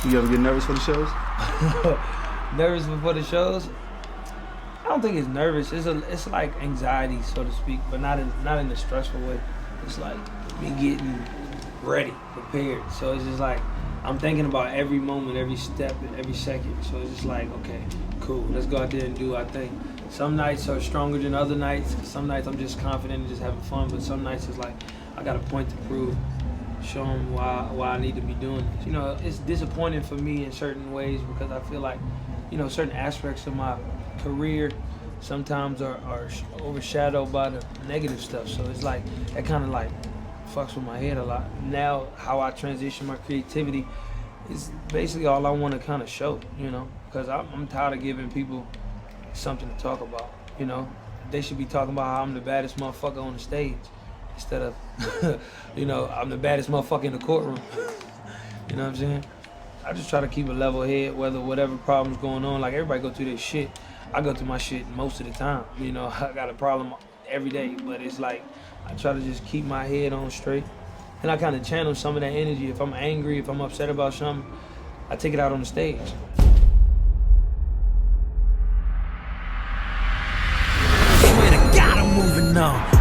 You ever get nervous for the shows? Nervous before the shows? I don't think it's nervous. It's like anxiety, so to speak, but not in a stressful way. It's like me getting ready, prepared. So it's just like I'm thinking about every moment, every step, every second. So it's just like, okay, cool, let's go out there and do our thing. Some nights are stronger than other nights. Some nights I'm just confident and just having fun, but some nights it's like I got a point to prove, show them why I need to be doing it. You know, it's disappointing for me in certain ways because I feel like, you know, certain aspects of my career sometimes are overshadowed by the negative stuff. So it's like, that kind of like fucks with my head a lot. Now, how I transition my creativity is basically all I want to kind of show, you know, because I'm tired of giving people something to talk about, you know. They should be talking about how I'm the baddest motherfucker on the stage instead of, you know, I'm the baddest motherfucker in the courtroom. You know what I'm saying? I just try to keep a level head, whatever problem's going on. Like, everybody go through their shit. I go through my shit most of the time. You know, I got a problem every day, but it's like, I try to just keep my head on straight. And I kind of channel some of that energy. If I'm angry, if I'm upset about something, I take it out on the stage. Swear to God, I'm moving on.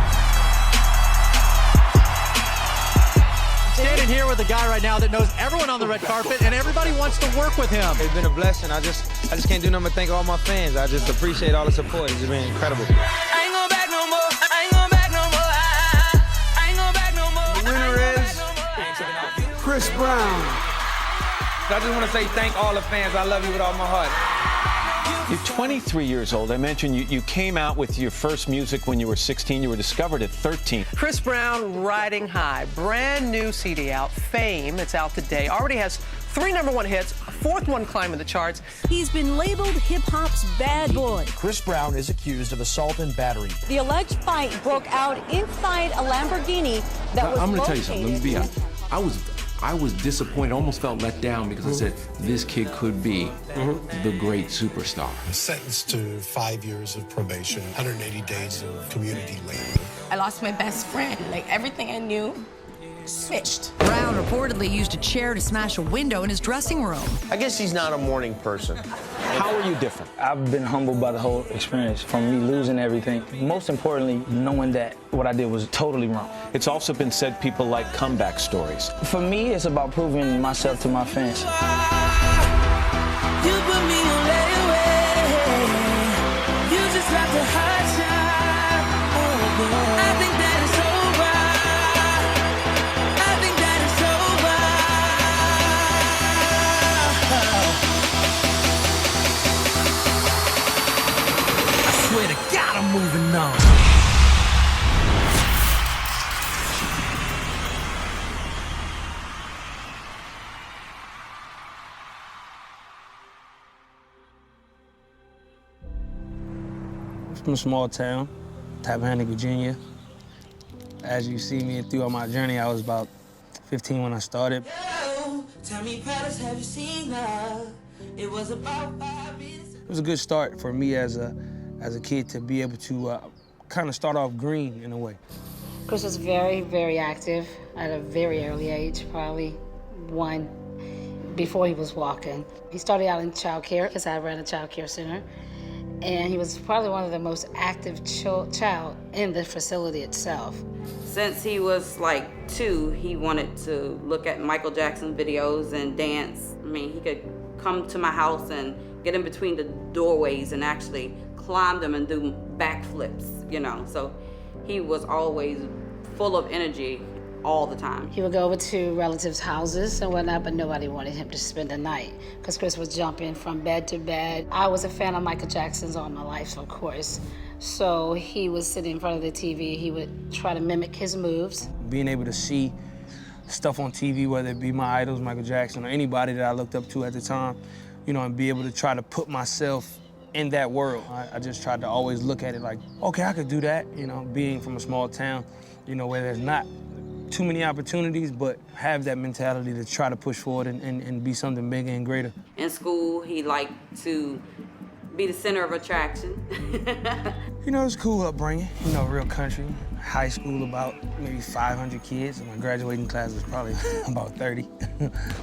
Standing here with a guy right now that knows everyone on the red carpet and everybody wants to work with him. It's been a blessing. I just can't do nothing but thank all my fans. I just appreciate all the support. It's been incredible. I ain't going back no more. I ain't going back no more. I ain't going back no more. The winner is Chris Brown. I just want to say thank all the fans. I love you with all my heart. You're 23 years old. I mentioned you came out with your first music when you were 16. You were discovered at 13. Chris Brown, Riding High. Brand new CD out, Fame. It's out today. Already has 3 #1 hits, a 4th one climbing the charts. He's been labeled hip-hop's bad boy. Chris Brown is accused of assault and battery. The alleged fight broke out inside a Lamborghini that was I'm going to tell you located. something. Let me be honest. I was disappointed, almost felt let down because I said, this kid could be the great superstar. Sentenced to 5 years of probation, 180 days of community labor. I lost my best friend. Like, everything I knew switched. Brown reportedly used a chair to smash a window in his dressing room. I guess he's not a morning person. How are you different? I've been humbled by the whole experience, from me losing everything. Most importantly, knowing that what I did was totally wrong. It's also been said people like comeback stories. For me, it's about proving myself to my fans. You put me on layaway. You just left a hot shot. I think that it's over. I think that it's over. I swear to God, I'm moving on. From a small town, Tappahannock, Virginia. As you see me throughout my journey, I was about 15 when I started. Tell me, Paris, have you seen love? It was about 5 minutes. It was a good start for me as a kid to be able to kind of start off green in a way. Chris was very, very active at a very early age, probably 1 before he was walking. He started out in child care because I ran a child care center. And he was probably one of the most active child in the facility itself. Since he was like 2, he wanted to look at Michael Jackson videos and dance. I mean, he could come to my house and get in between the doorways and actually climb them and do backflips, you know. So he was always full of energy all the time. He would go over to relatives' houses and whatnot, but nobody wanted him to spend the night because Chris was jumping from bed to bed. I was a fan of Michael Jackson's all my life, of course. So he would sit in front of the TV. He would try to mimic his moves. Being able to see stuff on TV, whether it be my idols, Michael Jackson, or anybody that I looked up to at the time, you know, and be able to try to put myself in that world. I just tried to always look at it like, okay, I could do that, you know, being from a small town, you know, where there's not too many opportunities, but have that mentality to try to push forward and be something bigger and greater. In school, he liked to be the center of attraction. You know, it's cool upbringing, you know, real country. High school, about maybe 500 kids, and my graduating class was probably about 30.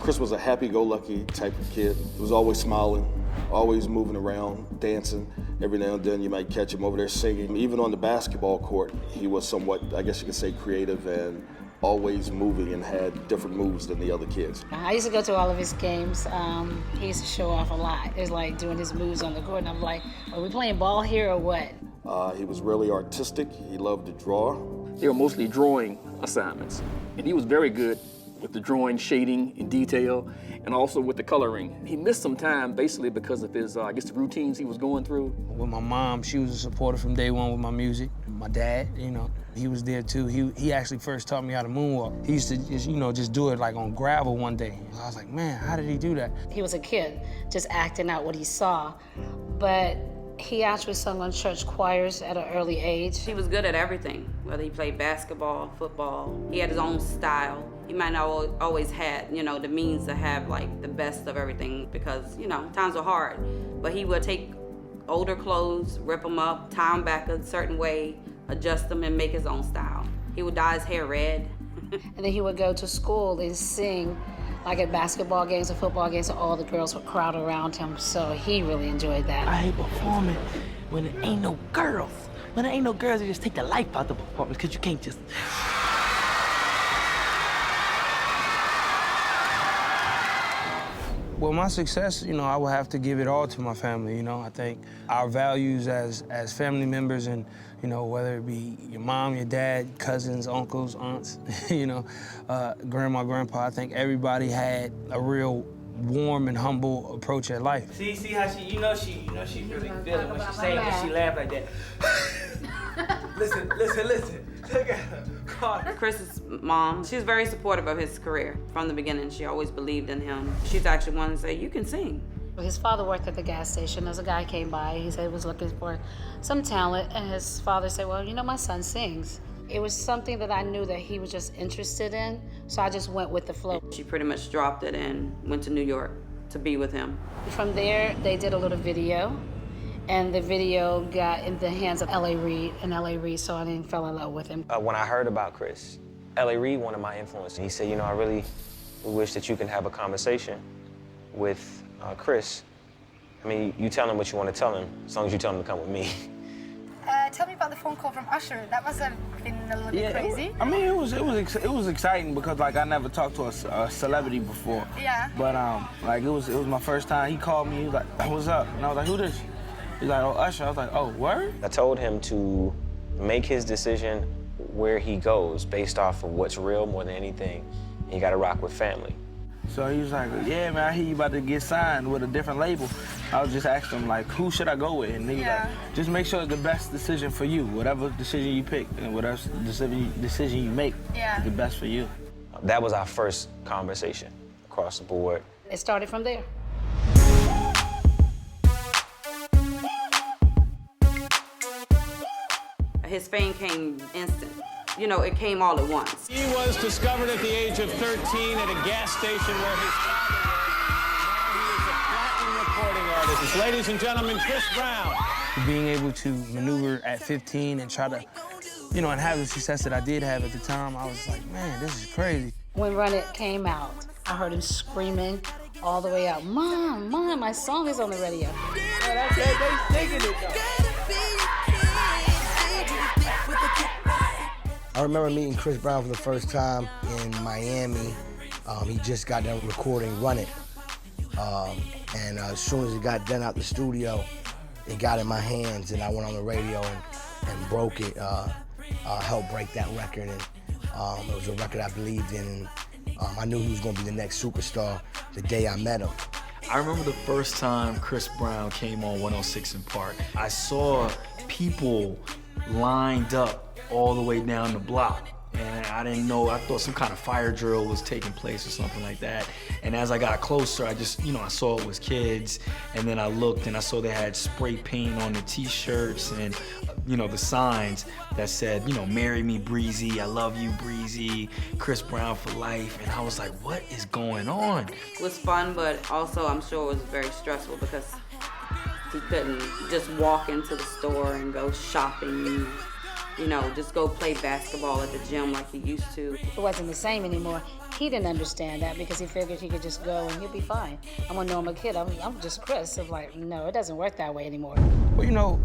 Chris was a happy-go-lucky type of kid. He was always smiling, always moving around, dancing. Every now and then you might catch him over there singing. Even on the basketball court, he was somewhat, I guess you could say, creative and always moving and had different moves than the other kids. I used to go to all of his games. He used to show off a lot. It was like doing his moves on the court, and I'm like, are we playing ball here or what? He was really artistic. He loved to draw. They were mostly drawing assignments, and he was very good with the drawing, shading, and detail, and also with the coloring. He missed some time basically because of his, I guess, the routines he was going through. With my mom, she was a supporter from day one with my music. My dad, you know, he was there too. He actually first taught me how to moonwalk. He used to just, you know, just do it like on gravel one day. I was like, man, how did he do that? He was a kid, just acting out what he saw, but he actually sung on church choirs at an early age. He was good at everything, whether he played basketball, football. He had his own style. He might not always had, you know, the means to have like the best of everything because, you know, times were hard. But he would take older clothes, rip them up, tie them back a certain way, adjust them and make his own style. He would dye his hair red. And then he would go to school and sing like at basketball games and football games, and all the girls would crowd around him, so he really enjoyed that. I hate performing when there ain't no girls. When there ain't no girls, you just take the life out the performance because you can't just... Well, my success, you know, I would have to give it all to my family, you know. I think our values as family members and, you know, whether it be your mom, your dad, cousins, uncles, aunts, you know, grandma, grandpa, I think everybody had a real warm and humble approach at life. See how she, you know she really feel it when she say it, when she laugh like that. Listen. Look at her. Chris's mom, she was very supportive of his career. From the beginning, she always believed in him. She's actually one to say, you can sing. His father worked at the gas station. As a guy came by, he said he was looking for some talent, and his father said, well, you know, my son sings. It was something that I knew that he was just interested in, so I just went with the flow. She pretty much dropped it and went to New York to be with him. From there, they did a little video, and the video got in the hands of L.A. Reid, and L.A. Reid saw it and fell in love with him. When I heard about Chris, L.A. Reid, one of my influences, he said, you know, I really wish that you can have a conversation with Chris. I mean, you tell him what you want to tell him, as long as you tell him to come with me. Tell me about the phone call from Usher. That must have been a little bit crazy. I mean, it was exciting because like I never talked to a celebrity before. Yeah. But like it was my first time. He called me. He was like, "What's up?" And I was like, "Who this?" He's like, "Oh, Usher." I was like, "Oh, word?" I told him to make his decision where he goes based off of what's real more than anything. You got to rock with family. So he was like, "Yeah, man, I hear you about to get signed with a different label." I was just asking him, like, who should I go with? And he was like, just make sure it's the best decision for you. Whatever decision you pick and whatever decision you make is the best for you. That was our first conversation across the board. It started from there. His fame came instant. You know, it came all at once. He was discovered at the age of 13 at a gas station where his father was. Now he is a platinum recording artist. Ladies and gentlemen, Chris Brown. Being able to maneuver at 15 and try to, you know, and have the success that I did have at the time, I was like, man, this is crazy. When Run It came out, I heard him screaming all the way out, Mom, my song is on the radio. That's it, they singing it though. I remember meeting Chris Brown for the first time in Miami. He just got done recording Run It. And as soon as it got done out the studio, it got in my hands and I went on the radio and broke it, helped break that record. And it was a record I believed in. And I knew he was gonna be the next superstar the day I met him. I remember the first time Chris Brown came on 106 in Park. I saw people lined up all the way down the block. And I didn't know, I thought some kind of fire drill was taking place or something like that. And as I got closer, I just, you know, I saw it was kids. And then I looked and I saw they had spray paint on the t-shirts and, you know, the signs that said, you know, marry me, Breezy, I love you, Breezy, Chris Brown for life. And I was like, what is going on? It was fun, but also I'm sure it was very stressful because He couldn't just walk into the store and go shopping, you know, just go play basketball at the gym like he used to. It wasn't the same anymore. He didn't understand that because he figured he could just go and he'll be fine. I'm a normal kid. I'm just Chris. I'm like, no, it doesn't work that way anymore. Well, you know,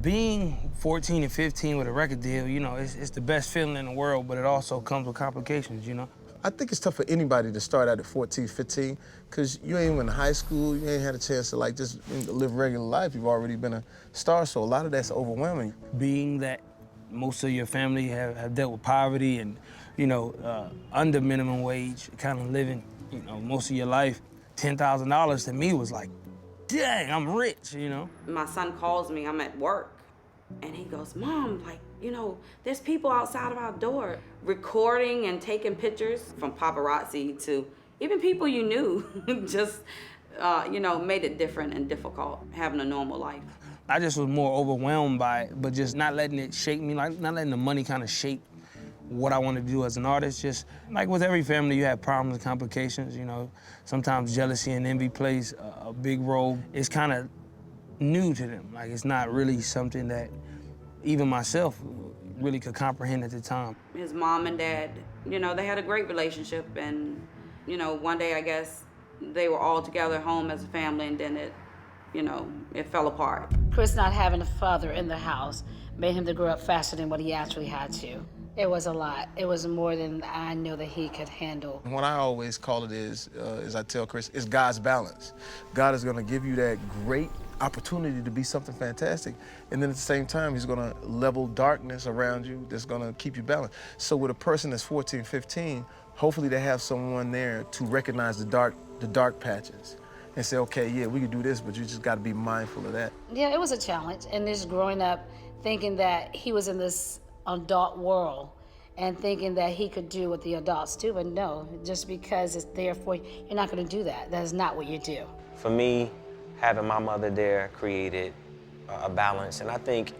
being 14 and 15 with a record deal, you know, it's the best feeling in the world, but it also comes with complications, you know? I think it's tough for anybody to start out at 14, 15, because you ain't even in high school, you ain't had a chance to like just live regular life. You've already been a star, so a lot of that's overwhelming. Being that most of your family have dealt with poverty and, you know, under minimum wage, kind of living, you know, most of your life, $10,000 to me was like, dang, I'm rich, you know? My son calls me, I'm at work, and he goes, Mom, like, you know, there's people outside of our door recording and taking pictures, from paparazzi to even people you knew, just, you know, made it different and difficult having a normal life. I just was more overwhelmed by it, but just not letting it shake me, like not letting the money kind of shape what I want to do as an artist. Just like with every family, you have problems and complications, you know. Sometimes jealousy and envy plays a big role. It's kind of new to them. Like, it's not really something that even myself really could comprehend at the time. His mom and dad, you know, they had a great relationship, and, you know, one day I guess they were all together at home as a family, and then it, you know, it fell apart. Chris not having a father in the house made him to grow up faster than what he actually had to. It was a lot. It was more than I knew that he could handle. What I always call it is, as I tell Chris, is God's balance. God is gonna give you that great opportunity to be something fantastic, and then at the same time, he's gonna level darkness around you that's gonna keep you balanced. So with a person that's 14, 15, hopefully they have someone there to recognize the dark patches and say, okay, yeah, we can do this, but you just gotta be mindful of that. Yeah, it was a challenge, and just growing up thinking that he was in this adult world and thinking that he could do what the adults do, but no, just because it's there for you, you're not gonna do that. That is not what you do. For me, having my mother there created a balance, and I think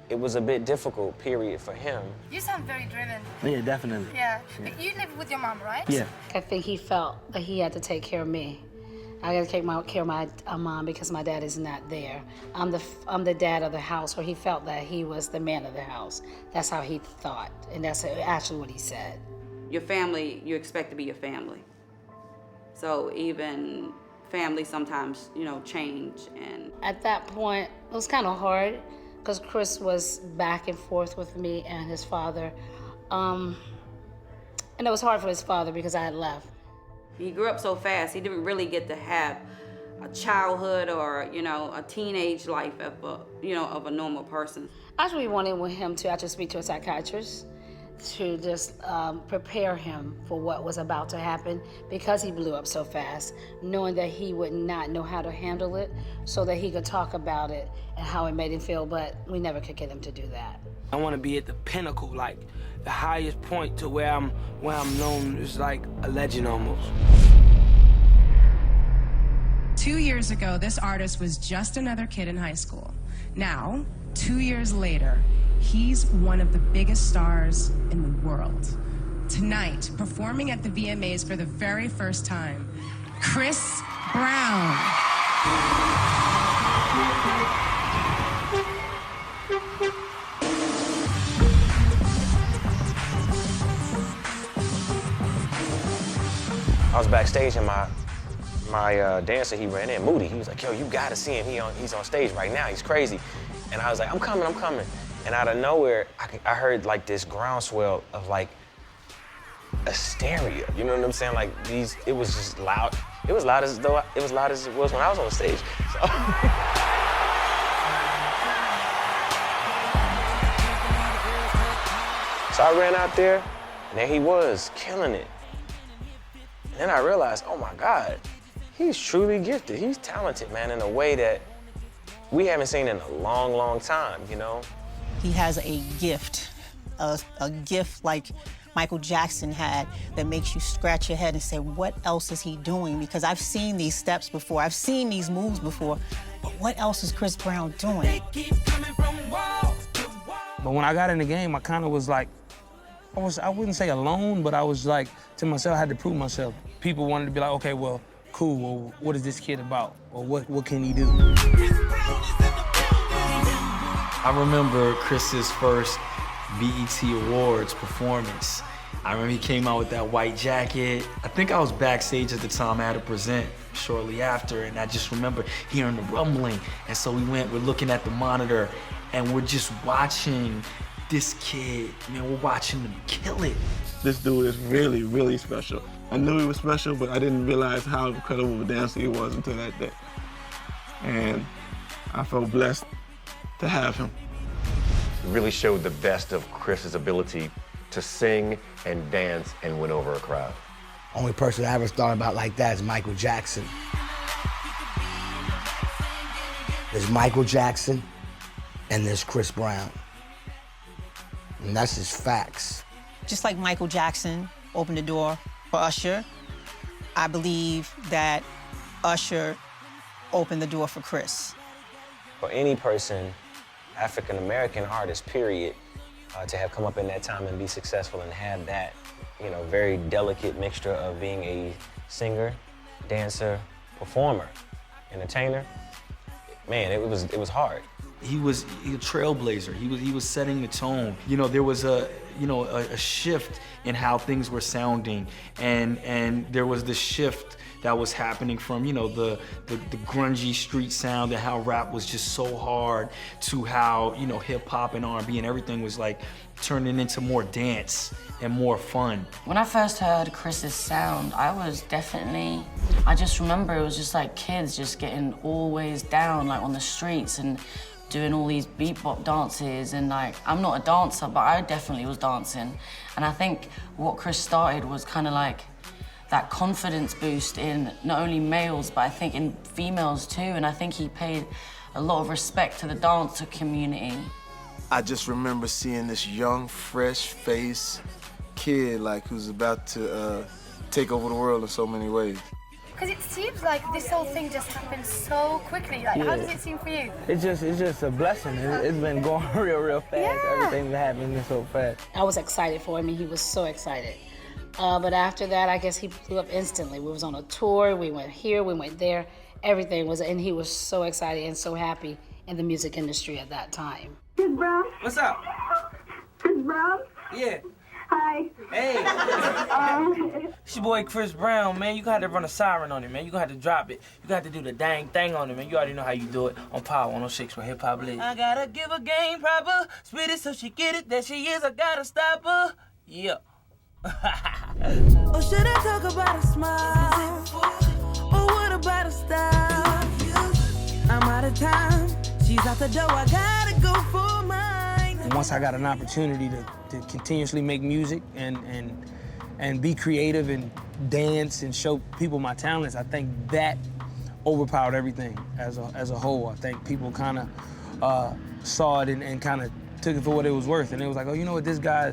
it was a bit difficult, period, for him. You sound very driven. Yeah, definitely. Yeah. You live with your mom, right? Yeah. I think he felt that he had to take care of me. I got to take care of my mom because my dad is not there. I'm the dad of the house, or he felt that he was the man of the house. That's how he thought, and that's actually what he said. Your family, you expect to be your family. So even family sometimes, you know, change. And at that point, it was kind of hard because Chris was back and forth with me and his father. And it was hard for his father because I had left. He grew up so fast, he didn't really get to have a childhood or, you know, a teenage life of a, you know, of a normal person. I actually wanted him to actually speak to a psychiatrist to just prepare him for what was about to happen because he blew up so fast, knowing that he would not know how to handle it so that he could talk about it and how it made him feel, but we never could get him to do that. I want to be at the pinnacle, like the highest point to where I'm known as like a legend almost. 2 years ago, this artist was just another kid in high school. Now, 2 years later, he's one of the biggest stars in the world. Tonight, performing at the VMAs for the very first time, Chris Brown. I was backstage and my dancer, he ran in, Moody. He was like, yo, you gotta see him. He's on stage right now. He's crazy. And I was like, I'm coming. And out of nowhere, I heard like this groundswell of like hysteria. You know what I'm saying? Like it was just loud. It was loud as it was when I was on stage. So I ran out there, and there he was, killing it. And then I realized, oh my God, he's truly gifted. He's talented, man, in a way that we haven't seen in a long, long time, you know? He has a gift like Michael Jackson had that makes you scratch your head and say, what else is he doing? Because I've seen these steps before, I've seen these moves before, but what else is Chris Brown doing? But when I got in the game, I kind of was like, I wouldn't say alone, but I was like, to myself, I had to prove myself. People wanted to be like, okay, well, cool, well, what is this kid about? Or what can he do? I remember Chris's first BET Awards performance. I remember he came out with that white jacket. I think I was backstage at the time. I had to present shortly after, and I just remember hearing the rumbling. And so we're looking at the monitor, and we're just watching this kid, man, we're watching him kill it. This dude is really, really special. I knew he was special, but I didn't realize how incredible of a dancer he was until that day. And I felt blessed to have him. It really showed the best of Chris's ability to sing and dance and win over a crowd. Only person I ever thought about like that is Michael Jackson. There's Michael Jackson and there's Chris Brown. And that's just facts. Just like Michael Jackson opened the door for Usher, I believe that Usher opened the door for Chris. For any person, African-American artist, period, to have come up in that time and be successful and have that, very delicate mixture of being a singer, dancer, performer, entertainer, man, it was hard. He was a trailblazer. He was setting the tone. There was a shift in how things were sounding, and there was the shift that was happening from the grungy street sound and how rap was just so hard to how hip hop and R&B and everything was like turning into more dance and more fun. When I first heard Chris's sound, I just remember it was just like kids just getting always down like on the streets and doing all these beat-bop dances, and like, I'm not a dancer, but I definitely was dancing. And I think what Chris started was kind of like that confidence boost in not only males, but I think in females too, and I think he paid a lot of respect to the dancer community. I just remember seeing this young, fresh-faced kid, like, who's about to take over the world in so many ways. Because it seems like this whole thing just happened so quickly. Like, how does it seem for you? It's just a blessing. It's been going real fast. Yeah. Everything's been happening so fast. I was excited for him, and he was so excited. But after that, I guess he blew up instantly. We was on a tour, we went here, we went there. Everything was, and he was so excited and so happy in the music industry at that time. Chris Brown? What's up? Chris Brown? Yeah. Hi. Hey. It's your boy Chris Brown, man. You got to run a siren on it, man. You got to drop it. You got to do the dang thing on it, man. You already know how you do it on Power 106 where hip hop lives. I gotta give her game proper, spit it so she get it. That she is, I gotta stop her. Yeah. Or should I talk about a smile? Or what about a style? I'm out of time. She's out the door. I gotta go for mine. And once I got an opportunity to continuously make music and be creative and dance and show people my talents, I think that overpowered everything as a whole. I think people kind of saw it and kind of took it for what it was worth, and it was like, oh, you know what, this guy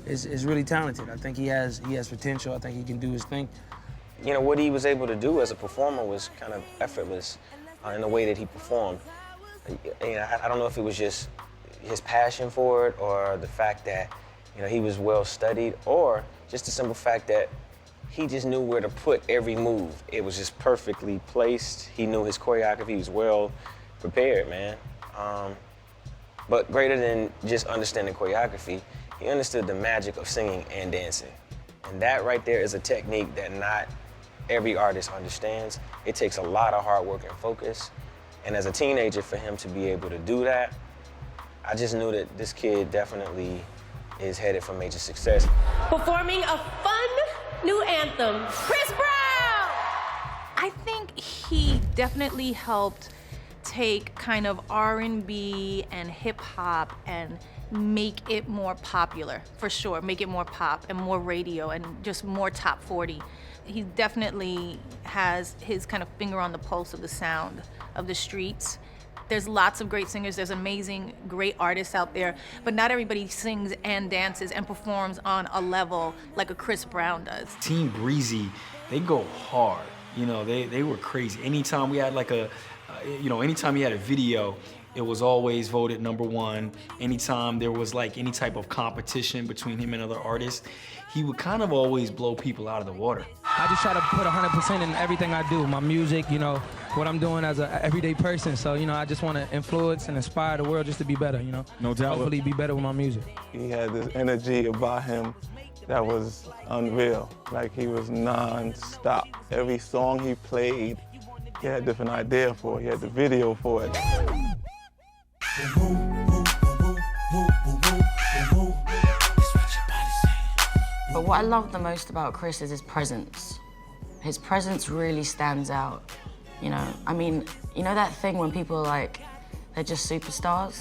is really talented. I think he has potential. I think he can do his thing. What he was able to do as a performer was kind of effortless in the way that he performed. I don't know if it was just his passion for it or the fact that he was well studied, or just the simple fact that he just knew where to put every move. It was just perfectly placed. He knew his choreography. He was well prepared, man. But greater than just understanding choreography, he understood the magic of singing and dancing. And that right there is a technique that not every artist understands. It takes a lot of hard work and focus. And as a teenager, for him to be able to do that, I just knew that this kid definitely is headed for major success. Performing a fun new anthem, Chris Brown! I think he definitely helped take kind of R&B and hip hop and make it more popular, for sure. Make it more pop and more radio and just more top 40. He definitely has his kind of finger on the pulse of the sound of the streets. There's lots of great singers, there's amazing, great artists out there, but not everybody sings and dances and performs on a level like a Chris Brown does. Team Breezy, they go hard. They were crazy. Anytime we had anytime he had a video, it was always voted #1. Anytime there was like any type of competition between him and other artists, he would kind of always blow people out of the water. I just try to put 100% in everything I do, my music, you know, what I'm doing as an everyday person. So, you know, I just want to influence and inspire the world just to be better, you know? No doubt. Hopefully be better with my music. He had this energy about him that was unreal. Like, he was non-stop. Every song he played, he had a different idea for it. He had the video for it. But what I love the most about Chris is his presence. His presence really stands out, you know? I mean, you know that thing when people are like, they're just superstars?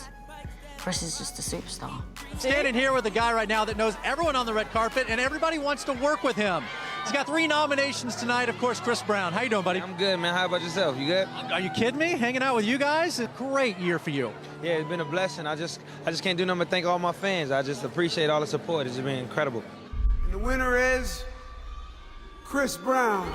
Chris is just a superstar. Standing here with a guy right now that knows everyone on the red carpet and everybody wants to work with him. He's got 3 nominations tonight, of course, Chris Brown. How you doing, buddy? I'm good, man. How about yourself? You good? Are you kidding me? Hanging out with you guys? A great year for you. Yeah, it's been a blessing. I just can't do nothing but thank all my fans. I just appreciate all the support. It's been incredible. And the winner is Chris Brown.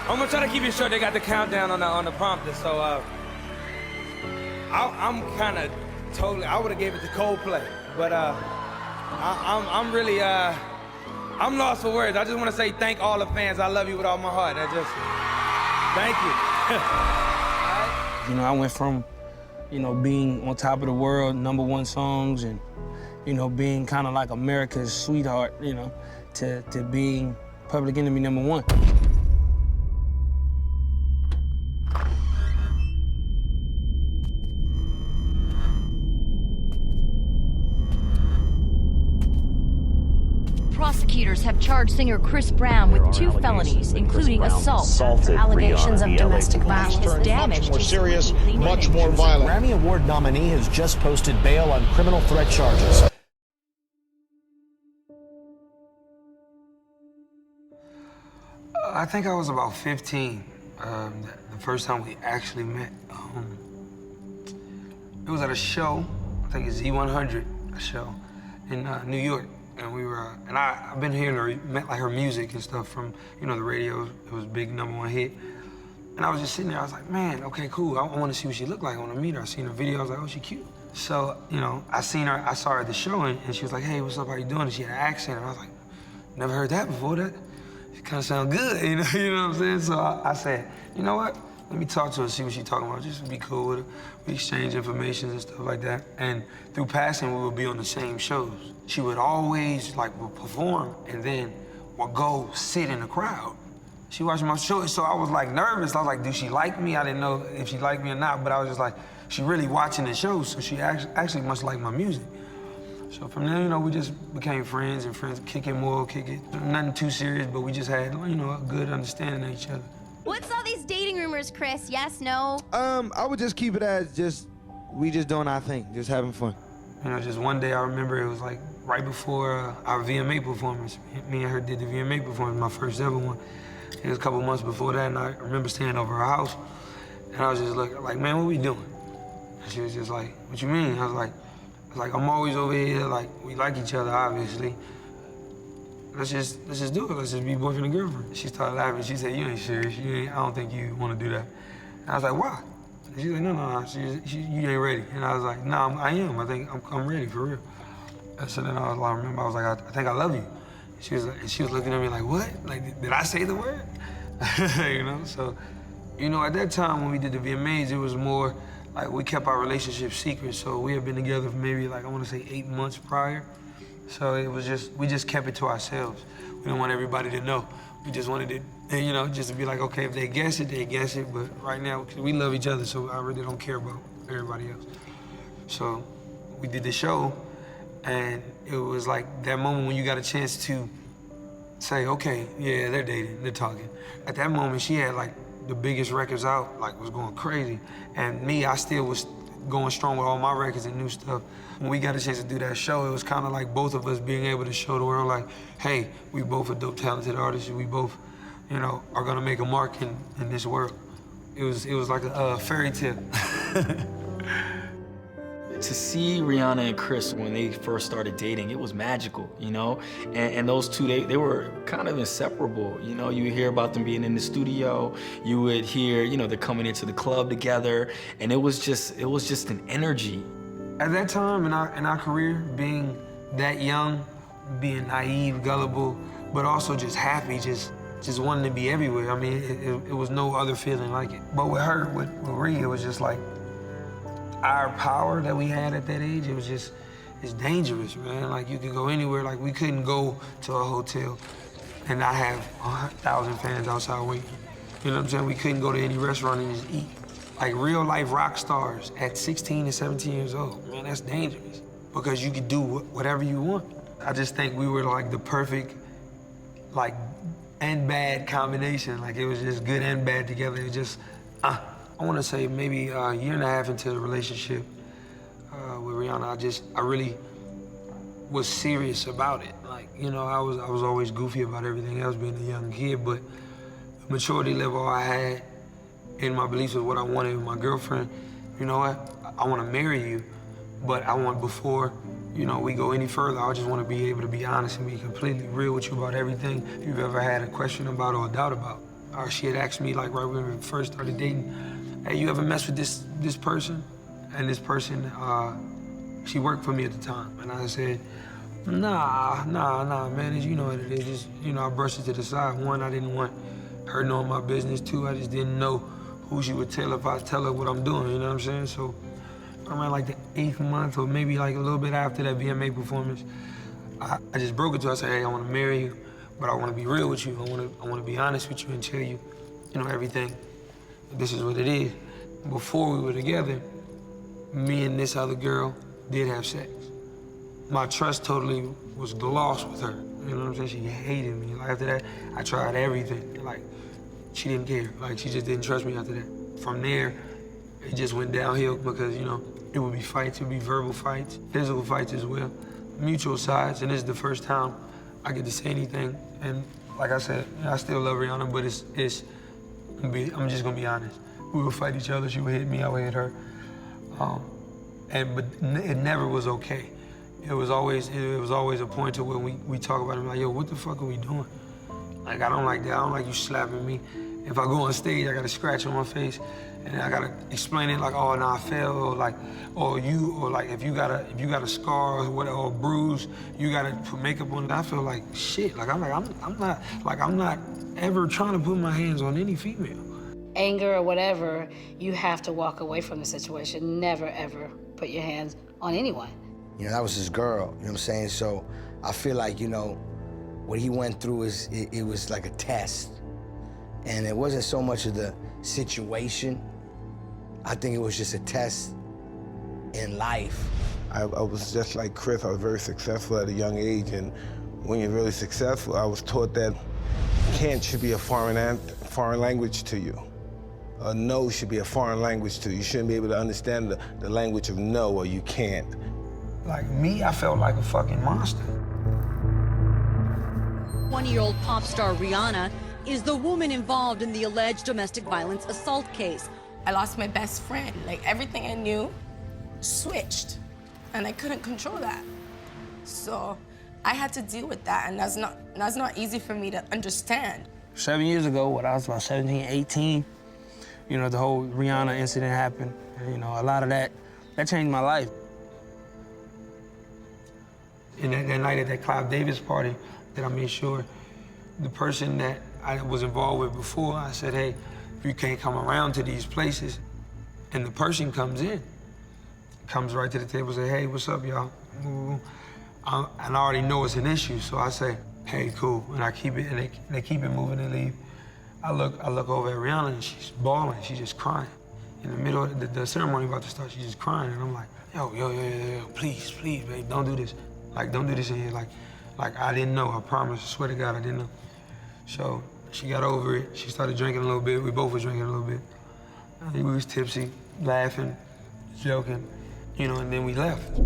I'm gonna try to keep it short. They got the countdown on the prompter, so I'm kind of totally. I would have gave it to Coldplay, but I'm really I'm lost for words. I just want to say thank all the fans. I love you with all my heart. Thank you. You know, I went from, you know, being on top of the world, #1 songs, and, you know, being kind of like America's sweetheart, you know, to being Public Enemy #1. Prosecutors have charged singer Chris Brown with 2 felonies, including assault. Allegations of domestic violence. Damage more serious, much more violent. Grammy Award nominee has just posted bail on criminal threat charges. I think I was about 15, the first time we actually met. It was at a show, I think it's Z100, a show in New York. And we were, and I've been hearing her, met like her music and stuff from, you know, the radio. It was a big #1 hit. And I was just sitting there, I was like, man, okay, cool. I want to see what she looked like. I want to meet her. I seen her video, I was like, oh, she cute. So, you know, I saw her at the show, and she was like, hey, what's up, how you doing? And she had an accent, and I was like, never heard that before. That kind of sound good, you know what I'm saying? So I said, you know what? Let me talk to her, see what she's talking about, just to be cool with her. We exchange information and stuff like that. And through passing, we would be on the same shows. She would always, like, would perform and then would go sit in the crowd. She watched my show, so I was, like, nervous. I was like, do she like me? I didn't know if she liked me or not, but I was just like, she really watching the show, so she actually must like my music. So from there, you know, we just became friends, kick it. Nothing too serious, but we just had, you know, a good understanding of each other. What's all these dating rumors, Chris? Yes, no? I would just keep it as we just doing our thing, just having fun. You know, just one day I remember it was like right before our VMA performance. Me and her did the VMA performance, my first ever one. It was a couple months before that, and I remember staying over her house, and I was just looking like, man, what we doing? And she was just like, what you mean? I was like, I'm always over here, like, we like each other, obviously. Let's just do it. Let's just be boyfriend and girlfriend. She started laughing. She said, you ain't serious. I don't think you want to do that. And I was like, why? And she's like, no. You ain't ready. And I was like, no, I am. I think I'm ready, for real. And so then I remember, I was like, I think I love you. She was looking at me like, what? Like, did I say the word? You know, so, you know, at that time when we did the VMAs, it was more like we kept our relationship secret. So we had been together for maybe, like, I want to say 8 months prior. So it was we just kept it to ourselves. We didn't want everybody to know. We just wanted it, you know, just to be like, okay, if they guess it, they guess it. But right now, we love each other, so I really don't care about everybody else. So we did the show, and it was like that moment when you got a chance to say, okay, yeah, they're dating, they're talking. At that moment, she had like the biggest records out, like was going crazy. And me, I still was going strong with all my records and new stuff. When we got a chance to do that show, it was kind of like both of us being able to show the world, like, hey, we both are dope, talented artists. We both, you know, are gonna make a mark in this world. It was like a fairy tale. To see Rihanna and Chris when they first started dating, it was magical, you know? And those two, they were kind of inseparable, you know? You would hear about them being in the studio, you would hear, you know, they're coming into the club together, and it was just an energy. At that time in our career, being that young, being naive, gullible, but also just happy, just wanting to be everywhere. I mean, it was no other feeling like it. But with her, with Rhea, it was just like, our power that we had at that age, it was just, it's dangerous, man. Like, you could go anywhere. Like, we couldn't go to a hotel and not have 1,000 fans outside waiting. You know what I'm saying? We couldn't go to any restaurant and just eat. Like, real-life rock stars at 16 and 17 years old, man, that's dangerous. Because you could do whatever you want. I just think we were, like, the perfect, like, and bad combination. Like, it was just good and bad together. It was just, I want to say maybe a year and a half into the relationship with Rihanna, I really was serious about it. Like, you know, I was always goofy about everything else, being a young kid, but the maturity level I had in my beliefs of what I wanted with my girlfriend, you know what? I want to marry you, but I want, before, you know, we go any further, I just want to be able to be honest and be completely real with you about everything you've ever had a question about or a doubt about. Or she had asked me, like, right when we first started dating, hey, you ever mess with this person? And this person, she worked for me at the time. And I said, nah, man, you know what it is. Just, you know, I brushed it to the side. One, I didn't want her knowing my business. Two, I just didn't know who she would tell if I tell her what I'm doing, you know what I'm saying? So around like the 8th month, or maybe like a little bit after that VMA performance, I just broke it to her. I said, hey, I want to marry you, but I want to be real with you. I want to be honest with you and tell you, you know, everything. This is what it is. Before we were together, me and this other girl did have sex. My trust totally was lost with her. You know what I'm saying? She hated me. Like, after that, I tried everything. Like, she didn't care. Like, she just didn't trust me after that. From there, it just went downhill because, you know, it would be fights, it would be verbal fights, physical fights as well, mutual sides, and this is the first time I get to say anything. And like I said, I still love Rihanna, but I'm just gonna be honest. We would fight each other. She would hit me, I would hit her. But it never was okay. It was always a point to when we talk about it, like, yo, what the fuck are we doing? Like, I don't like that. I don't like you slapping me. If I go on stage, I got a scratch on my face, and I gotta explain it like, oh, no, I fell, or like, or like, if you got a scar or a bruise, you gotta put makeup on it. I feel like shit. Like, I'm not ever trying to put my hands on any female. Anger or whatever, you have to walk away from the situation. Never, ever put your hands on anyone. You know, that was his girl, you know what I'm saying? So I feel like, you know, what he went through it was like a test. And it wasn't so much of the situation. I think it was just a test in life. I was just like Chris. I was very successful at a young age, and when you're really successful, I was taught that can't should be a foreign language to you. No should be a foreign language to you. You shouldn't be able to understand the language of no, or you can't. Like me, I felt like a fucking monster. 20-year-old pop star Rihanna is the woman involved in the alleged domestic violence assault case. I lost my best friend. Like, everything I knew switched, and I couldn't control that. So I had to deal with that, and that's not easy for me to understand. 7 years ago, when I was about 17, 18, you know, the whole Rihanna incident happened. And, you know, a lot of that changed my life. And that night at that Clive Davis party, that I made sure the person that I was involved with before, I said, hey, you can't come around to these places. And the person comes in, comes right to the table and say, hey, what's up, y'all? And I already know it's an issue, so I say, hey, cool, and I keep it, and they keep it moving and leave. I look over at Rihanna, and she's bawling, she's just crying. In the middle of the ceremony about to start, she's just crying, and I'm like, yo, please, babe, don't do this. Like, don't do this in here. Like I didn't know, I promise, I swear to God, I didn't know. So she got over it, she started drinking a little bit, we both were drinking a little bit. We was tipsy, laughing, joking, you know, and then we left.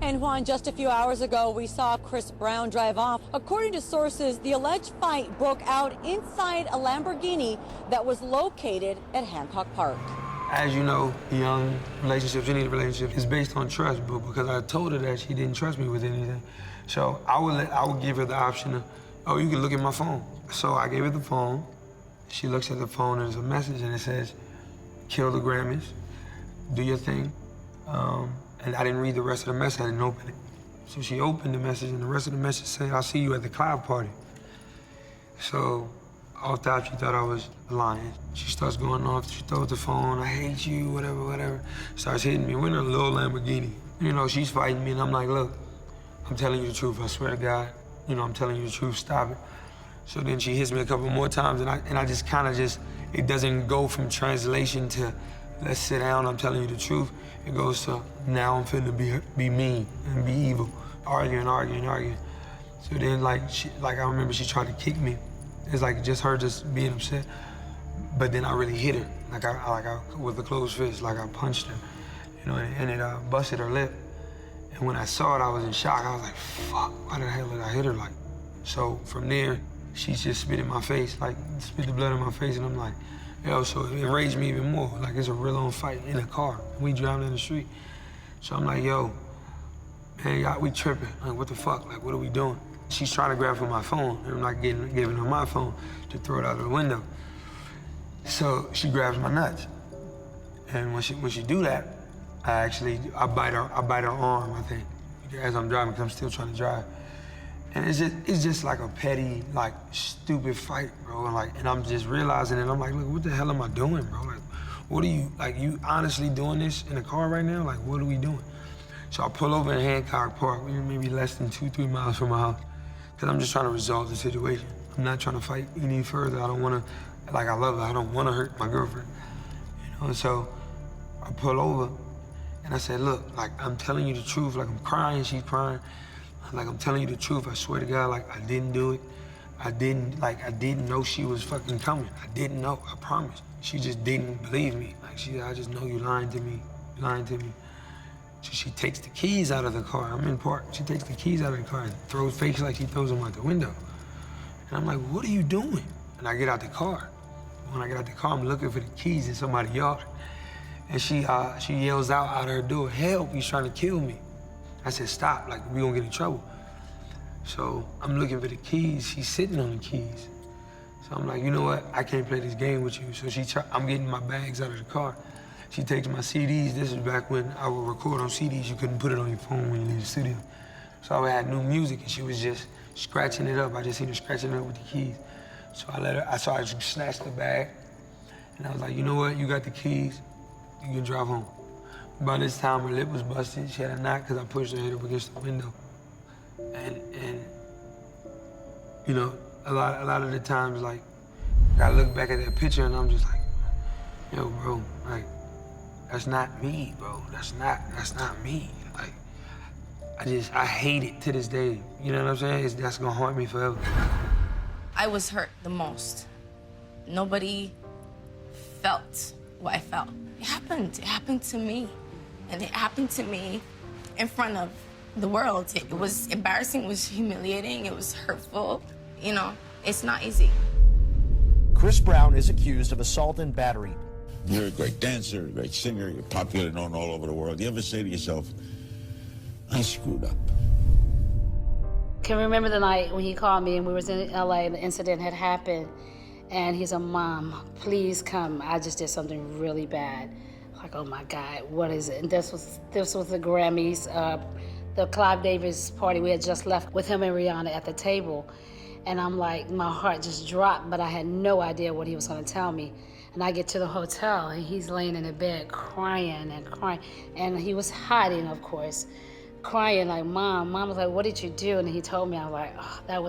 And Juan, just a few hours ago, we saw Chris Brown drive off. According to sources, the alleged fight broke out inside a Lamborghini that was located at Hancock Park. As you know, young relationships, any relationship is based on trust, but because I told her that, she didn't trust me with anything. So I would give her the option of, oh, you can look at my phone. So I gave her the phone. She looks at the phone and there's a message and it says, kill the Grammys, do your thing. And I didn't read the rest of the message, I didn't open it. So she opened the message and the rest of the message said, I'll see you at the cloud party. So all thought she thought I was lying. She starts going off, she throws the phone, I hate you, whatever, whatever. Starts hitting me, we're in a little Lamborghini. You know, she's fighting me and I'm like, look, I'm telling you the truth, I swear to God. You know, I'm telling you the truth, stop it. So then she hits me a couple more times and I just kind of it doesn't go from translation to let's sit down, I'm telling you the truth. It goes to now I'm finna be mean and be evil. Arguing. So then like I remember she tried to kick me. It's like just her just being upset. But then I really hit her. Like I with a closed fist, like I punched her, you know, and it busted her lip. And when I saw it, I was in shock. I was like, fuck, why the hell did I hit her like? So from there, she just spit in my face, like spit the blood in my face, and I'm like, yo, so it enraged me even more. Like it's a real on fight in a car. We driving in the street. So I'm like, yo, man, we tripping. Like, what the fuck? Like, what are we doing? She's trying to grab for my phone, and I'm not giving her my phone to throw it out of the window. So she grabs my nuts. And when she do that, I bite her arm, I think, as I'm driving, because I'm still trying to drive. And it's just like a petty, like, stupid fight, bro. And I'm just realizing it. I'm like, look, what the hell am I doing, bro? Like, what are you, like, you honestly doing this in the car right now? Like, what are we doing? So I pull over in Hancock Park, maybe less than 2-3 miles from my house, because I'm just trying to resolve the situation. I'm not trying to fight any further. I don't want to, like, I love her. I don't want to hurt my girlfriend, you know? And so I pull over, and I said, look, like, I'm telling you the truth. Like, I'm crying, she's crying. Like, I'm telling you the truth. I swear to God, like, I didn't do it. I didn't know she was fucking coming. I didn't know, I promise. She just didn't believe me. Like, I just know you lying to me, So she takes the keys out of the car. I'm in park. She takes the keys out of the car and throws fakes like she throws them out the window. And I'm like, what are you doing? And I get out the car. When I get out the car, I'm looking for the keys in somebody's yard. And she yells out of her door, help, he's trying to kill me. I said, stop, like, we gonna get in trouble. So I'm looking for the keys, she's sitting on the keys. So I'm like, you know what, I can't play this game with you. So I'm getting my bags out of the car. She takes my CDs. This is back when I would record on CDs. You couldn't put it on your phone when you leave the studio. So I had new music and she was just scratching it up. I just seen her scratching it up with the keys. So I saw her snatch the bag. And I was like, you know what, you got the keys, you can drive home. By this time, her lip was busted. She had a knot because I pushed her head up against the window. And you know, a lot of the times, like, I look back at that picture and I'm just like, yo, bro, like, that's not me, bro. That's not me. Like, I hate it to this day. You know what I'm saying? That's gonna haunt me forever. I was hurt the most. Nobody felt what I felt. It happened to me. And it happened to me in front of the world. It was embarrassing, it was humiliating, it was hurtful. You know, it's not easy. Chris Brown is accused of assault and battery. You're a great dancer, a great singer, you're popular, known all over the world. You ever say to yourself, I screwed up? Can remember the night when he called me and we was in LA and the incident had happened. And he said, Mom, please come. I just did something really bad. Like, oh my God, what is it? And this was the Grammys, the Clive Davis party. We had just left with him and Rihanna at the table. And I'm like, my heart just dropped, but I had no idea what he was gonna tell me. And I get to the hotel and he's laying in the bed crying and crying. And he was hiding, of course, crying like, Mom. Mom was like, what did you do? And he told me, I was like, oh, that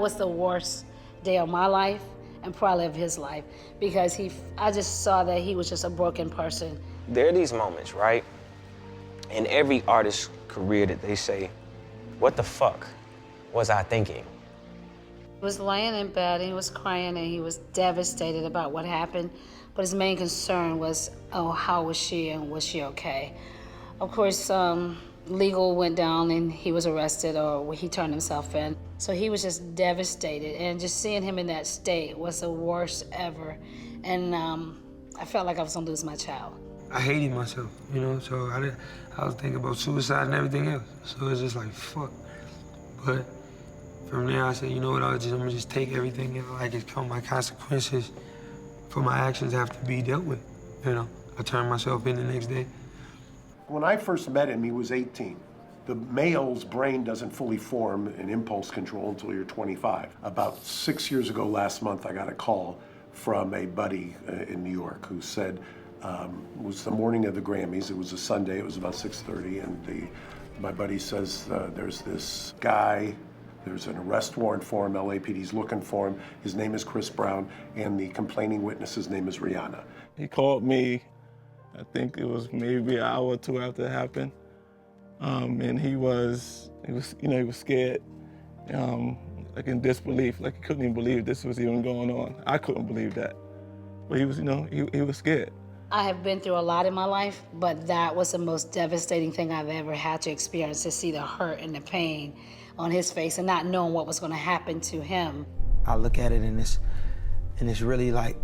was the worst day of my life and probably of his life, because I just saw that he was just a broken person. There are these moments, right? In every artist's career that they say, what the fuck was I thinking? He was laying in bed and he was crying and he was devastated about what happened, but his main concern was, oh, how was she and was she okay? Of course, legal went down and he was arrested, or he turned himself in. So he was just devastated, and just seeing him in that state was the worst ever. And I felt like I was gonna lose my child. I hated myself, you know, so I was thinking about suicide and everything else. So it's just like, fuck. But from there, I said, you know what, I'm gonna just take everything and like it's come. My consequences for my actions have to be dealt with, you know. I turned myself in the next day. When I first met him, he was 18. The male's brain doesn't fully form in impulse control until you're 25. About 6 years ago last month, I got a call from a buddy in New York who said, it was the morning of the Grammys, it was a Sunday, it was about 6:30, and my buddy says, there's this guy, there's an arrest warrant for him, LAPD's looking for him, his name is Chris Brown, and the complaining witness's name is Rihanna. He called me, I think it was maybe an hour or two after it happened. And he was scared, like in disbelief, like he couldn't even believe this was even going on. I couldn't believe that. But he was, he was scared. I have been through a lot in my life, but that was the most devastating thing I've ever had to experience, to see the hurt and the pain on his face and not knowing what was gonna happen to him. I look at it and it's really like,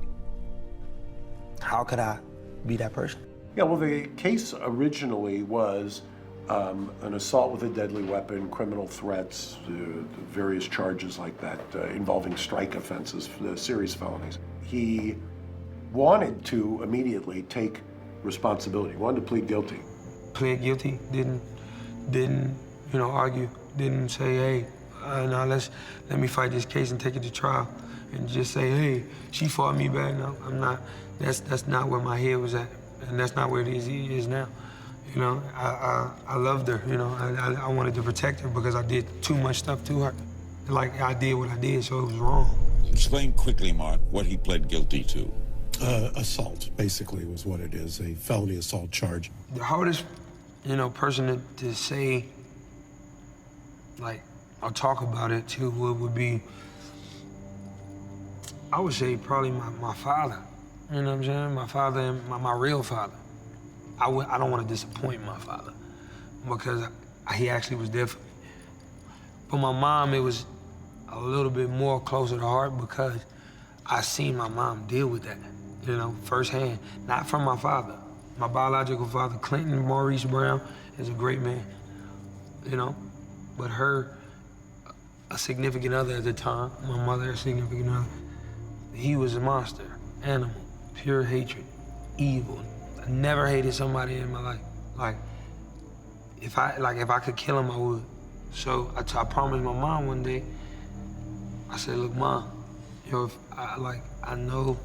how could I be that person? Yeah, well, the case originally was an assault with a deadly weapon, criminal threats, various charges like that involving strike offenses, serious felonies. He wanted to immediately take responsibility, wanted to plead guilty. Plead guilty, didn't argue, didn't say, hey, now let me fight this case and take it to trial, and just say, hey, she fought me back. No, I'm not. That's not where my head was at, and that's not where it is now. You know, I loved her. You know, I wanted to protect her because I did too much stuff to her. Like I did what I did, so it was wrong. Explain quickly, Mark, what he pled guilty to. Assault, basically, was what it is, a felony assault charge. The hardest, person to say, like, I'll talk about it to would be, I would say probably my father. You know what I'm saying? My father and my real father. I don't want to disappoint my father because he actually was there for me. But my mom, it was a little bit more closer to heart because I seen my mom deal with that, firsthand. Not from my father. My biological father, Clinton Maurice Brown, is a great man, But her, a significant other at the time, my mother, a significant other, he was a monster, animal, pure hatred, evil. I never hated somebody in my life. Like, if I could kill him, I would. So I promised my mom one day, I said, look, Mom, if I know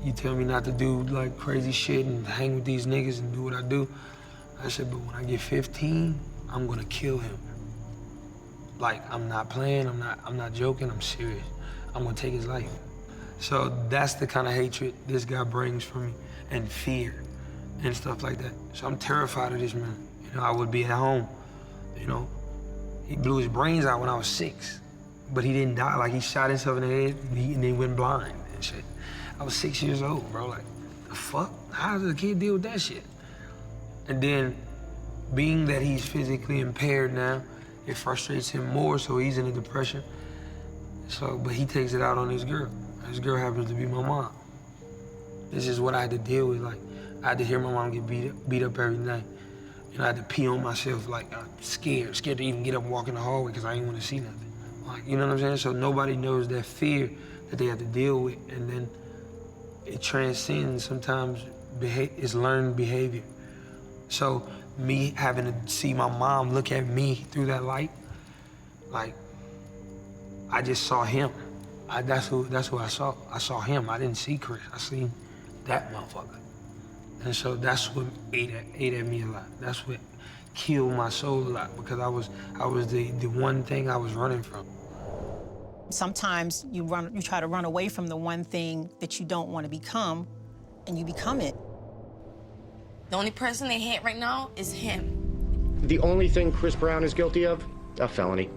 you tell me not to do like crazy shit and hang with these niggas and do what I do. I said, but when I get 15, I'm gonna kill him. Like, I'm not playing, I'm not joking, I'm serious. I'm gonna take his life. So that's the kind of hatred this guy brings for me, and fear and stuff like that. So I'm terrified of this man. I would be at home, He blew his brains out when I was 6, but he didn't die. Like, he shot himself in the head and he went blind and shit. I was 6 years old, bro. Like, the fuck? How does a kid deal with that shit? And then, being that he's physically impaired now, it frustrates him more, so he's in a depression. So, but he takes it out on his girl. His girl happens to be my mom. This is what I had to deal with. Like, I had to hear my mom get beat up every night. I had to pee on myself, like, I'm scared to even get up and walk in the hallway because I didn't want to see nothing. Like, you know what I'm saying? So nobody knows that fear that they have to deal with, and then it transcends sometimes, it's learned behavior. So me having to see my mom look at me through that light, like, I just saw him. That's who I saw. I saw him. I didn't see Chris. I seen that motherfucker. And so that's what ate at me a lot. That's what killed my soul a lot, because I was the one thing I was running from. Sometimes you try to run away from the one thing that you don't want to become, and you become it. The only person they hate right now is him. The only thing Chris Brown is guilty of? A felony.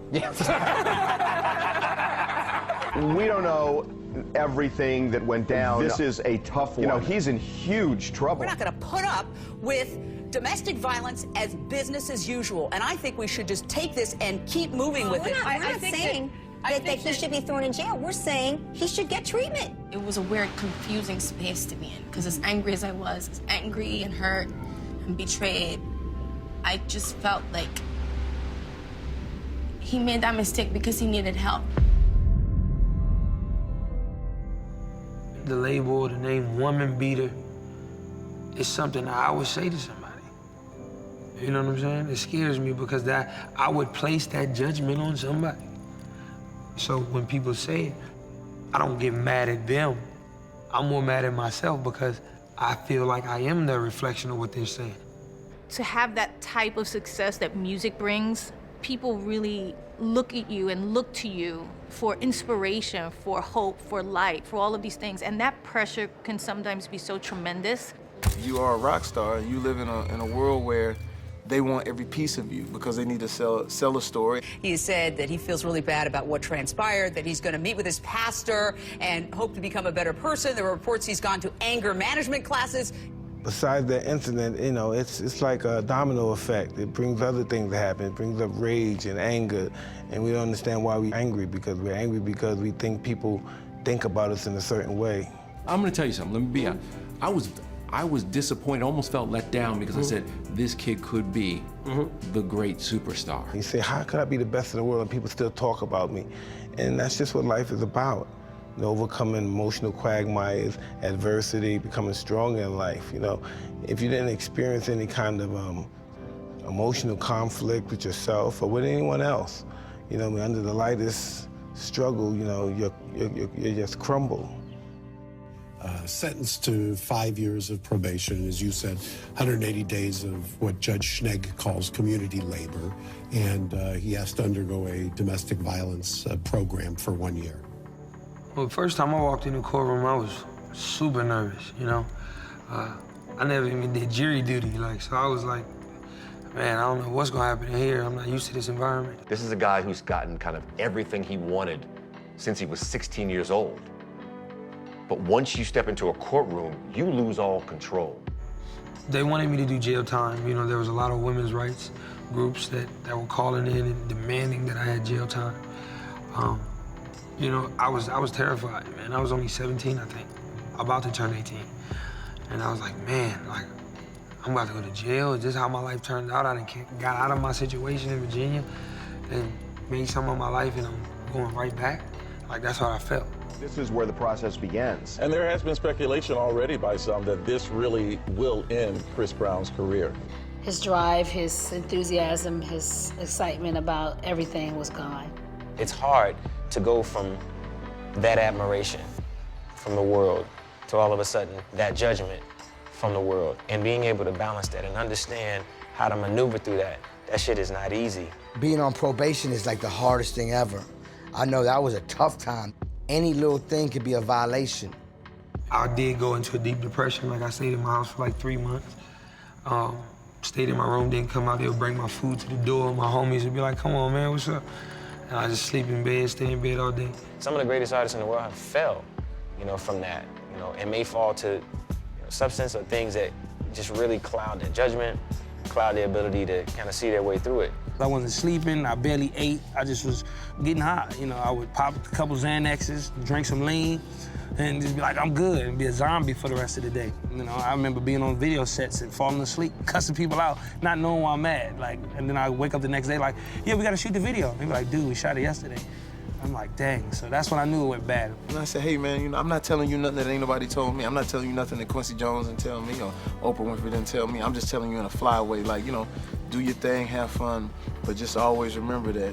We don't know everything that went down. This is a tough one. He's in huge trouble. We're not going to put up with domestic violence as business as usual, and I think we should just take this and keep moving with it. I think that he should be thrown in jail. We're saying he should get treatment. It was a weird, confusing space to be in, because as angry as I was, as angry and hurt and betrayed, I just felt like he made that mistake because he needed help. The label, the name woman beater, is something that I would say to somebody. You know what I'm saying? It scares me because I would place that judgment on somebody. So when people say it, I don't get mad at them. I'm more mad at myself because I feel like I am the reflection of what they're saying. To have that type of success that music brings, people really look at you and look to you for inspiration, for hope, for light, for all of these things. And that pressure can sometimes be so tremendous. You are a rock star. You live in a world where they want every piece of you because they need to sell a story. He said that he feels really bad about what transpired, that he's going to meet with his pastor and hope to become a better person. There were reports he's gone to anger management classes. Besides that incident, you know, it's like a domino effect. It brings other things to happen. It brings up rage and anger, and we don't understand why we're angry because we think people think about us in a certain way. I'm gonna tell you something, let me be honest. I was disappointed, almost felt let down because I said, this kid could be the great superstar. You say, how could I be the best in the world and people still talk about me? And that's just what life is about. You know, overcoming emotional quagmires, adversity, becoming stronger in life, you know. If you didn't experience any kind of emotional conflict with yourself or with anyone else, you know, under the lightest struggle, you know, you just crumble. Sentenced to 5 years of probation, as you said, 180 days of what Judge Schnegg calls community labor, and he has to undergo a domestic violence program for 1 year. Well, the first time I walked in the courtroom, I was super nervous, you know? I never even did jury duty, so I was like, man, I don't know what's gonna happen here. I'm not used to this environment. This is a guy who's gotten kind of everything he wanted since he was 16 years old. But once you step into a courtroom, you lose all control. They wanted me to do jail time. You know, there was a lot of women's rights groups that were calling in and demanding that I had jail time. You know, I was terrified, man. I was only 17, I think, about to turn 18. And I was like, man, I'm about to go to jail. Is this how my life turned out? I got out of my situation in Virginia and made some of my life and I'm going right back. That's how I felt. This is where the process begins. And there has been speculation already by some that this really will end Chris Brown's career. His drive, his enthusiasm, his excitement about everything was gone. It's hard to go from that admiration from the world to all of a sudden that judgment from the world, and being able to balance that and understand how to maneuver through that. That shit is not easy. Being on probation is like the hardest thing ever. I know that was a tough time. Any little thing could be a violation. I did go into a deep depression. I stayed in my house for 3 months. Stayed in my room, didn't come out. They would bring my food to the door. My homies would be like, come on, man, what's up? And I just sleep in bed, stay in bed all day. Some of the greatest artists in the world have fell, from that, and may fall to substance or things that just really cloud their judgment, cloud their ability to kind of see their way through it. I wasn't sleeping, I barely ate, I just was getting high. I would pop a couple Xanaxes, drink some lean, and just be like, I'm good, and be a zombie for the rest of the day. I remember being on video sets and falling asleep, cussing people out, not knowing why I'm mad. And then I wake up the next day yeah, we gotta shoot the video. They be like, dude, we shot it yesterday. I'm like, dang, so that's when I knew it went bad. And I said, hey, man, I'm not telling you nothing that ain't nobody told me. I'm not telling you nothing that Quincy Jones didn't tell me or Oprah Winfrey didn't tell me. I'm just telling you in a flyaway, do your thing, have fun, but just always remember that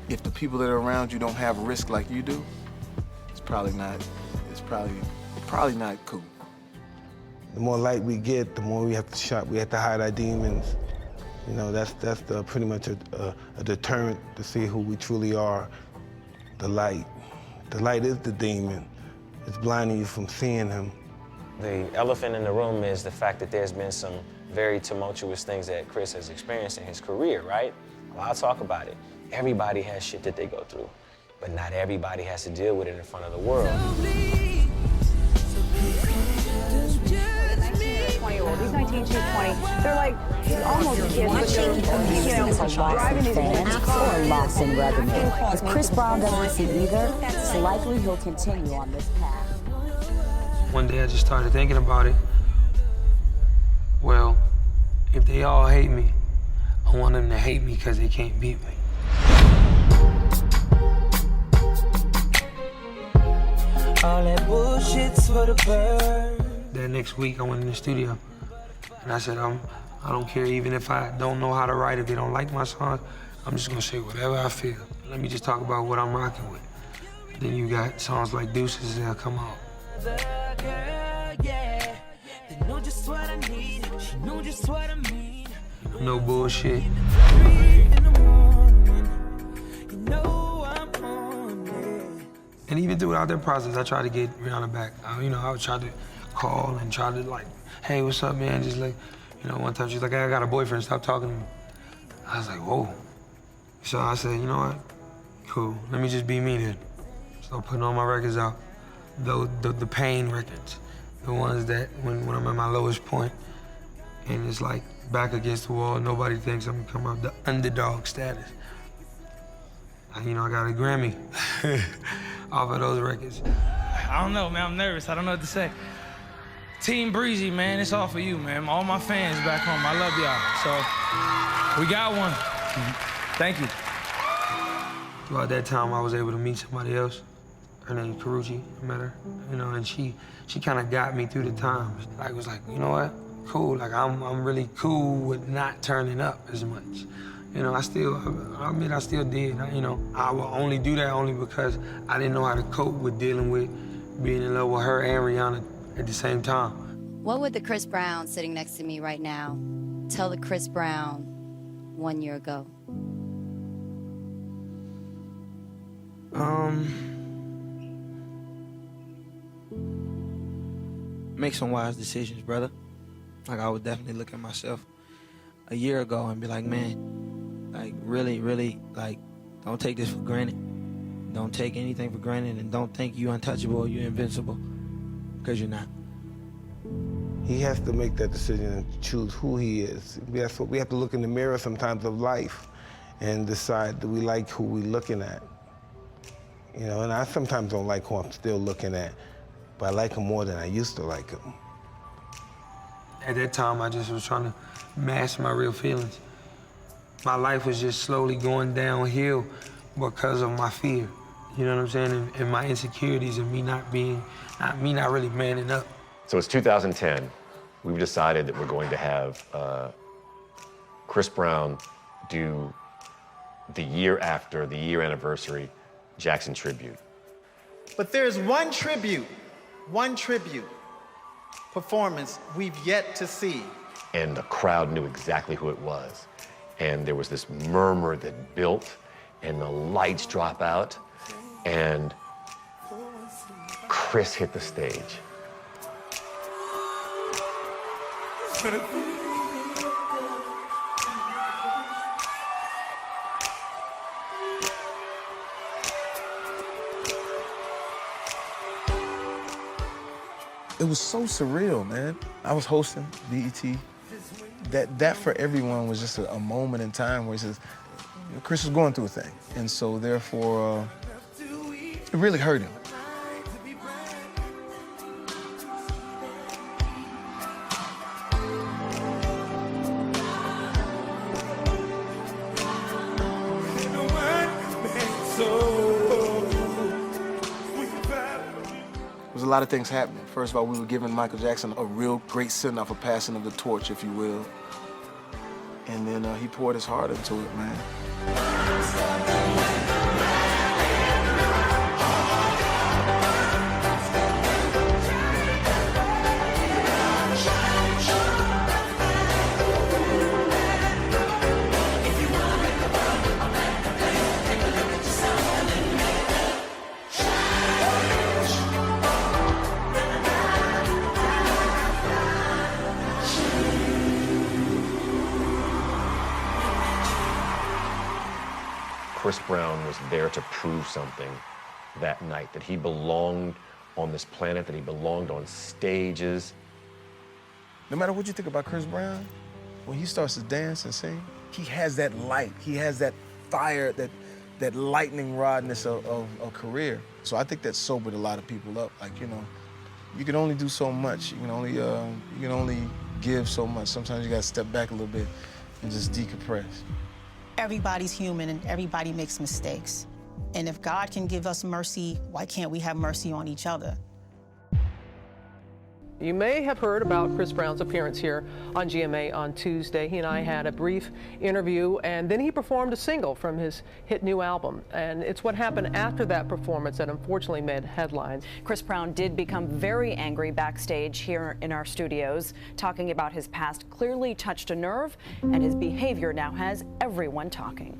if the people that are around you don't have risk like you do, it's probably not cool. The more light we get, the more we have to hide our demons. That's pretty much a deterrent to see who we truly are. The light. The light is the demon. It's blinding you from seeing him. The elephant in the room is the fact that there's been some very tumultuous things that Chris has experienced in his career, right? Well, I'll talk about it. Everybody has shit that they go through, but not everybody has to deal with it in front of the world. 20-year-old. He's 19 19 to 20. They're like almost kids, but they're, driving these fans or loss in revenue. If Chris Brown doesn't see either, it's likely he'll continue on this path. One day I just started thinking about it. Well, if they all hate me, I want them to hate me because they can't beat me. All that bullshit's for the bird. That next week I went in the studio and I said, I don't care even if I don't know how to write, if they don't like my songs, I'm just gonna say whatever I feel. Let me just talk about what I'm rocking with. Then you got songs like Deuces that'll come out. No bullshit. And even throughout that process, I tried to get Rihanna back. I would try to call and try to like, hey, what's up, man? Just like, one time she's like, hey, I got a boyfriend, stop talking to me. I was like, whoa. So I said, you know what? Cool, let me just be me then. So putting all my records out, the pain records, the ones that when I'm at my lowest point, and it's like back against the wall, nobody thinks I'm gonna come up the underdog status. I got a Grammy off of those records. I don't know, man, I'm nervous. I don't know what to say. Team Breezy, man, it's all for you, man. All my fans back home, I love y'all. So, we got one. Thank you. Throughout that time, I was able to meet somebody else. Her name's Karuchi, I met her, and she kind of got me through the times. Like, was like, you know what? Cool, like I'm really cool with not turning up as much. I admit I still did. I will only do that only because I didn't know how to cope with dealing with being in love with her and Rihanna at the same time. What would the Chris Brown sitting next to me right now tell the Chris Brown 1 year ago? Make some wise decisions, brother. Like, I would definitely look at myself a year ago and be like, man, like, really, really, like, don't take this for granted. Don't take anything for granted, and don't think you're untouchable or you're invincible, because you're not. He has to make that decision and choose who he is. We have to look in the mirror sometimes of life and decide, do we like who we're looking at? And I sometimes don't like who I'm still looking at, but I like him more than I used to like him. At that time, I just was trying to mask my real feelings. My life was just slowly going downhill because of my fear. You know what I'm saying? And my insecurities and me not really manning up. So it's 2010. We've decided that we're going to have Chris Brown do the year after, the year anniversary, Jackson tribute. But there's one tribute performance we've yet to see. And the crowd knew exactly who it was. And there was this murmur that built, and the lights drop out, and Chris hit the stage. It was so surreal, man. I was hosting BET. That for everyone was just a moment in time where he says, Chris was going through a thing. And so therefore, it really hurt him. There was a lot of things happening. First of all, we were giving Michael Jackson a real great send-off, a passing of the torch, if you will. And then he poured his heart into it, man. Chris Brown was there to prove something that night, that he belonged on this planet, that he belonged on stages, No matter what you think about Chris Brown, when he starts to dance and sing, he has that light. He has that fire, that lightning rodness of a career. So I think that sobered a lot of people up. Like, you know, you can only do so much. You can only give so much. Sometimes you gotta step back a little bit and just decompress. Everybody's human and everybody makes mistakes. And if God can give us mercy, why can't we have mercy on each other? You may have heard about Chris Brown's appearance here on GMA on Tuesday. He and I had a brief interview, and then he performed a single from his hit new album. And it's what happened after that performance that unfortunately made headlines. Chris Brown did become very angry backstage here in our studios. Talking about his past clearly touched a nerve, and his behavior now has everyone talking.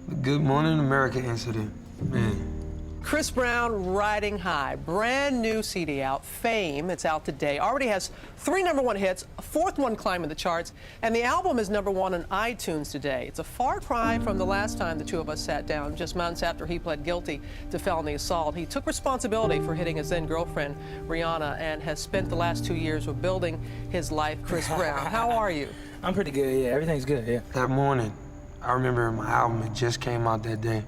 The Good Morning America incident, man. Chris Brown riding high, brand new CD out, Fame. It's out today. Already has 3 #1 hits, a 4th one climbing the charts, and the album is #1 on iTunes today. It's a far cry from the last time the two of us sat down, just months after he pled guilty to felony assault. He took responsibility for hitting his then girlfriend, Rihanna, and has spent the last 2 years rebuilding his life. Chris Brown, how are you? I'm pretty good, yeah. Everything's good, yeah. That morning, I remember my album had just came out that day.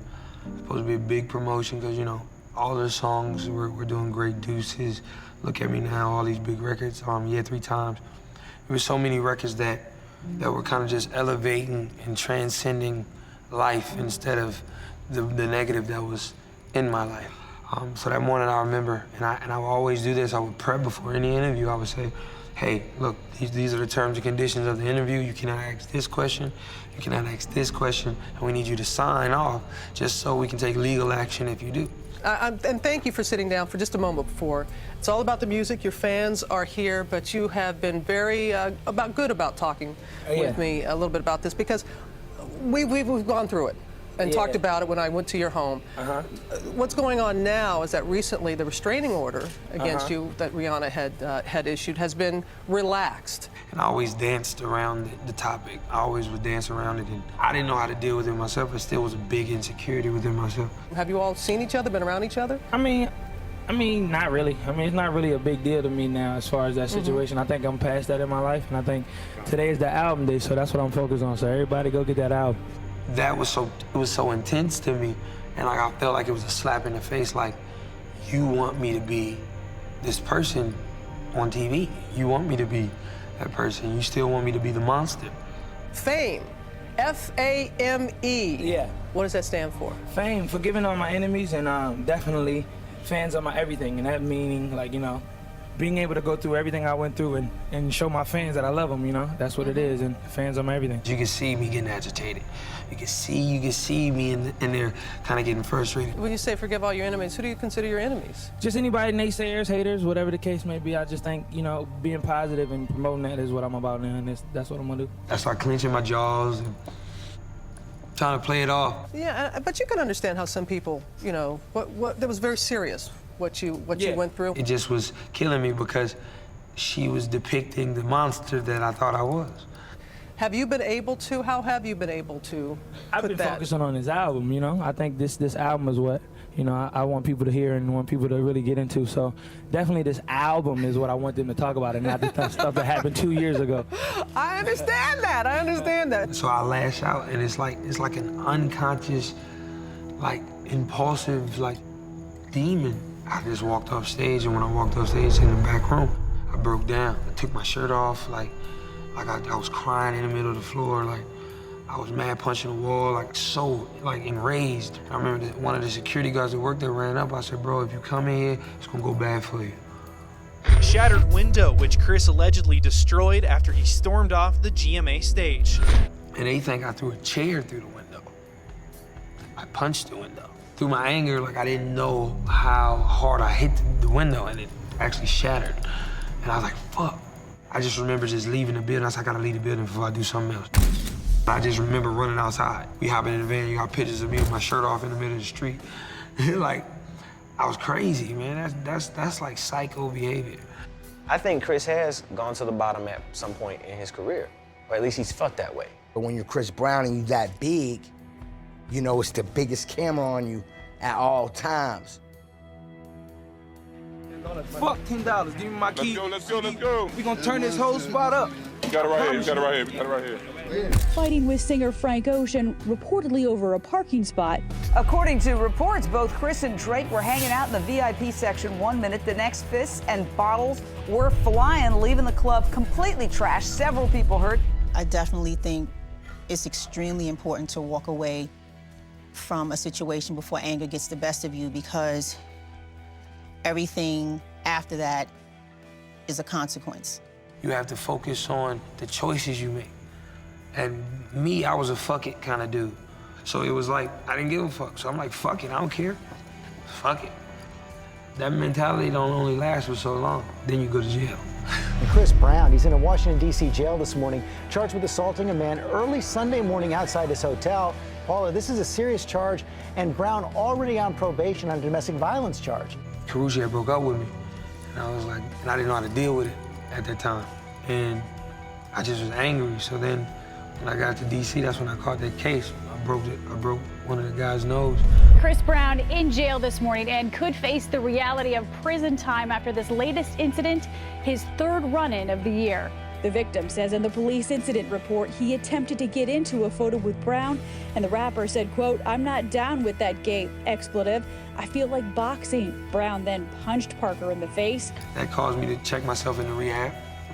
Supposed to be a big promotion because, you know, all the songs were doing great. Deuces, Look at Me Now, all these big records, Yeah 3 Times. There were so many records that were kind of just elevating and transcending life instead of the negative that was in my life. So that morning I remember, and I would always do this, I would prep before any interview. I would say, hey, look, these are the terms and conditions of the interview. You cannot ask this question, you cannot ask this question, and we need you to sign off just so we can take legal action if you do. And thank you for sitting down for just a moment before. It's all about the music. Your fans are here, but you have been very good about talking with me a little bit about this because we've gone through it and talked about it when I went to your home. What's going on now is that recently the restraining order against you that Rihanna had issued has been relaxed. And I always danced around the topic. I always would dance around it, and I didn't know how to deal with it myself. It still was a big insecurity within myself. Have you all seen each other, been around each other? I mean, not really. I mean, it's not really a big deal to me now as far as that situation. I think I'm past that in my life, and I think today is the album day, so that's what I'm focused on. So everybody go get that album. That was so intense to me, and like I felt like it was a slap in the face. Like, you want me to be this person on TV. You want me to be that person. You still want me to be the monster. Fame, F-A-M-E. Yeah. What does that stand for? Fame, forgiving all my enemies, and definitely fans are my everything. And that meaning, like, you know, being able to go through everything I went through and show my fans that I love them, you know? That's what it is, and fans are my everything. You can see me getting agitated. You can see me in there kind of getting frustrated. When you say forgive all your enemies, who do you consider your enemies? Just anybody, naysayers, haters, whatever the case may be. I just think, you know, being positive and promoting that is what I'm about now, and that's what I'm gonna do. I start clenching my jaws and trying to play it off. Yeah, but you can understand how some people, you know, that was very serious. What you went through? It just was killing me because she was depicting the monster that I thought I was. Have you been able to? How have you been able to? I've been focusing on this album, you know. I think this album is what, you know, I want people to hear and want people to really get into. So definitely this album is what I want them to talk about and not the stuff that happened 2 years ago. I understand that. I understand that. So I lash out, and it's like an unconscious, like impulsive, like demon. I just walked off stage, and when I walked off stage in the back room, I broke down. I took my shirt off, like I was crying in the middle of the floor, like I was mad punching the wall, like so like enraged. I remember that one of the security guards that worked there ran up. I said, bro, if you come in here, it's gonna go bad for you. Shattered window, which Chris allegedly destroyed after he stormed off the GMA stage. And they think I threw a chair through the window. I punched the window. Through my anger, like I didn't know how hard I hit the window, and it actually shattered. And I was like, fuck. I just remember just leaving the building. I said, I gotta leave the building before I do something else. I just remember running outside. We hopping in the van, you got pictures of me with my shirt off in the middle of the street. Like, I was crazy, man. That's like psycho behavior. I think Chris has gone to the bottom at some point in his career, or at least he's felt that way. But when you're Chris Brown and you that big, you know it's the biggest camera on you at all times. Fuck $10. Give me my key. Let's go. We gonna turn this whole spot up. You got it right here. Fighting with singer Frank Ocean, reportedly over a parking spot. According to reports, both Chris and Drake were hanging out in the VIP section 1 minute. The next, fists and bottles were flying, leaving the club completely trashed. Several people hurt. I definitely think it's extremely important to walk away from a situation before anger gets the best of you, because everything after that is a consequence. You have to focus on the choices you make. And me, I was a fuck it kind of dude. So it was like, I didn't give a fuck. So I'm like, fuck it, I don't care. Fuck it. That mentality don't only last for so long. Then you go to jail. And Chris Brown, he's in a Washington, D.C. jail this morning, charged with assaulting a man early Sunday morning outside his hotel. Paula, this is a serious charge, and Brown already on probation on a domestic violence charge. Carucci broke up with me, and I was like, and I didn't know how to deal with it at that time. And I just was angry. So then when I got to D.C., that's when I caught that case. I broke one of the guy's nose. Chris Brown in jail this morning and could face the reality of prison time after this latest incident, his third run-in of the year. The victim says in the police incident report he attempted to get into a photo with Brown, and the rapper said, quote, "I'm not down with that gay expletive. I feel like boxing." Brown then punched Parker in the face. That caused me to check myself into rehab.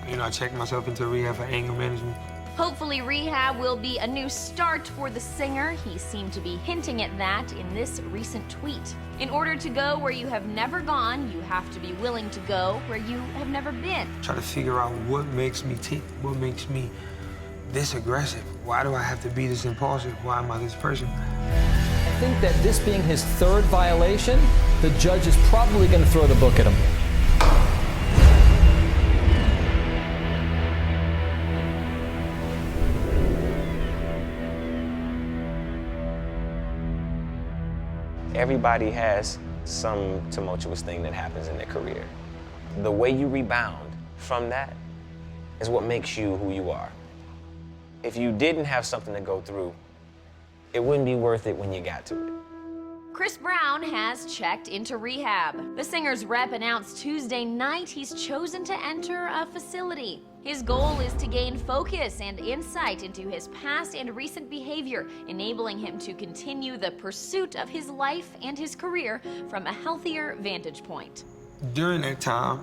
I checked myself into rehab for anger management. Hopefully rehab will be a new start for the singer. He seemed to be hinting at that in this recent tweet. In order to go where you have never gone, you have to be willing to go where you have never been. Try to figure out what makes me tick, what makes me this aggressive. Why do I have to be this impulsive? Why am I this person? I think that this being his third violation, the judge is probably going to throw the book at him. Everybody has some tumultuous thing that happens in their career. The way you rebound from that is what makes you who you are. If you didn't have something to go through, it wouldn't be worth it when you got to it. Chris Brown has checked into rehab. The singer's rep announced Tuesday night he's chosen to enter a facility. His goal is to gain focus and insight into his past and recent behavior, enabling him to continue the pursuit of his life and his career from a healthier vantage point. During that time,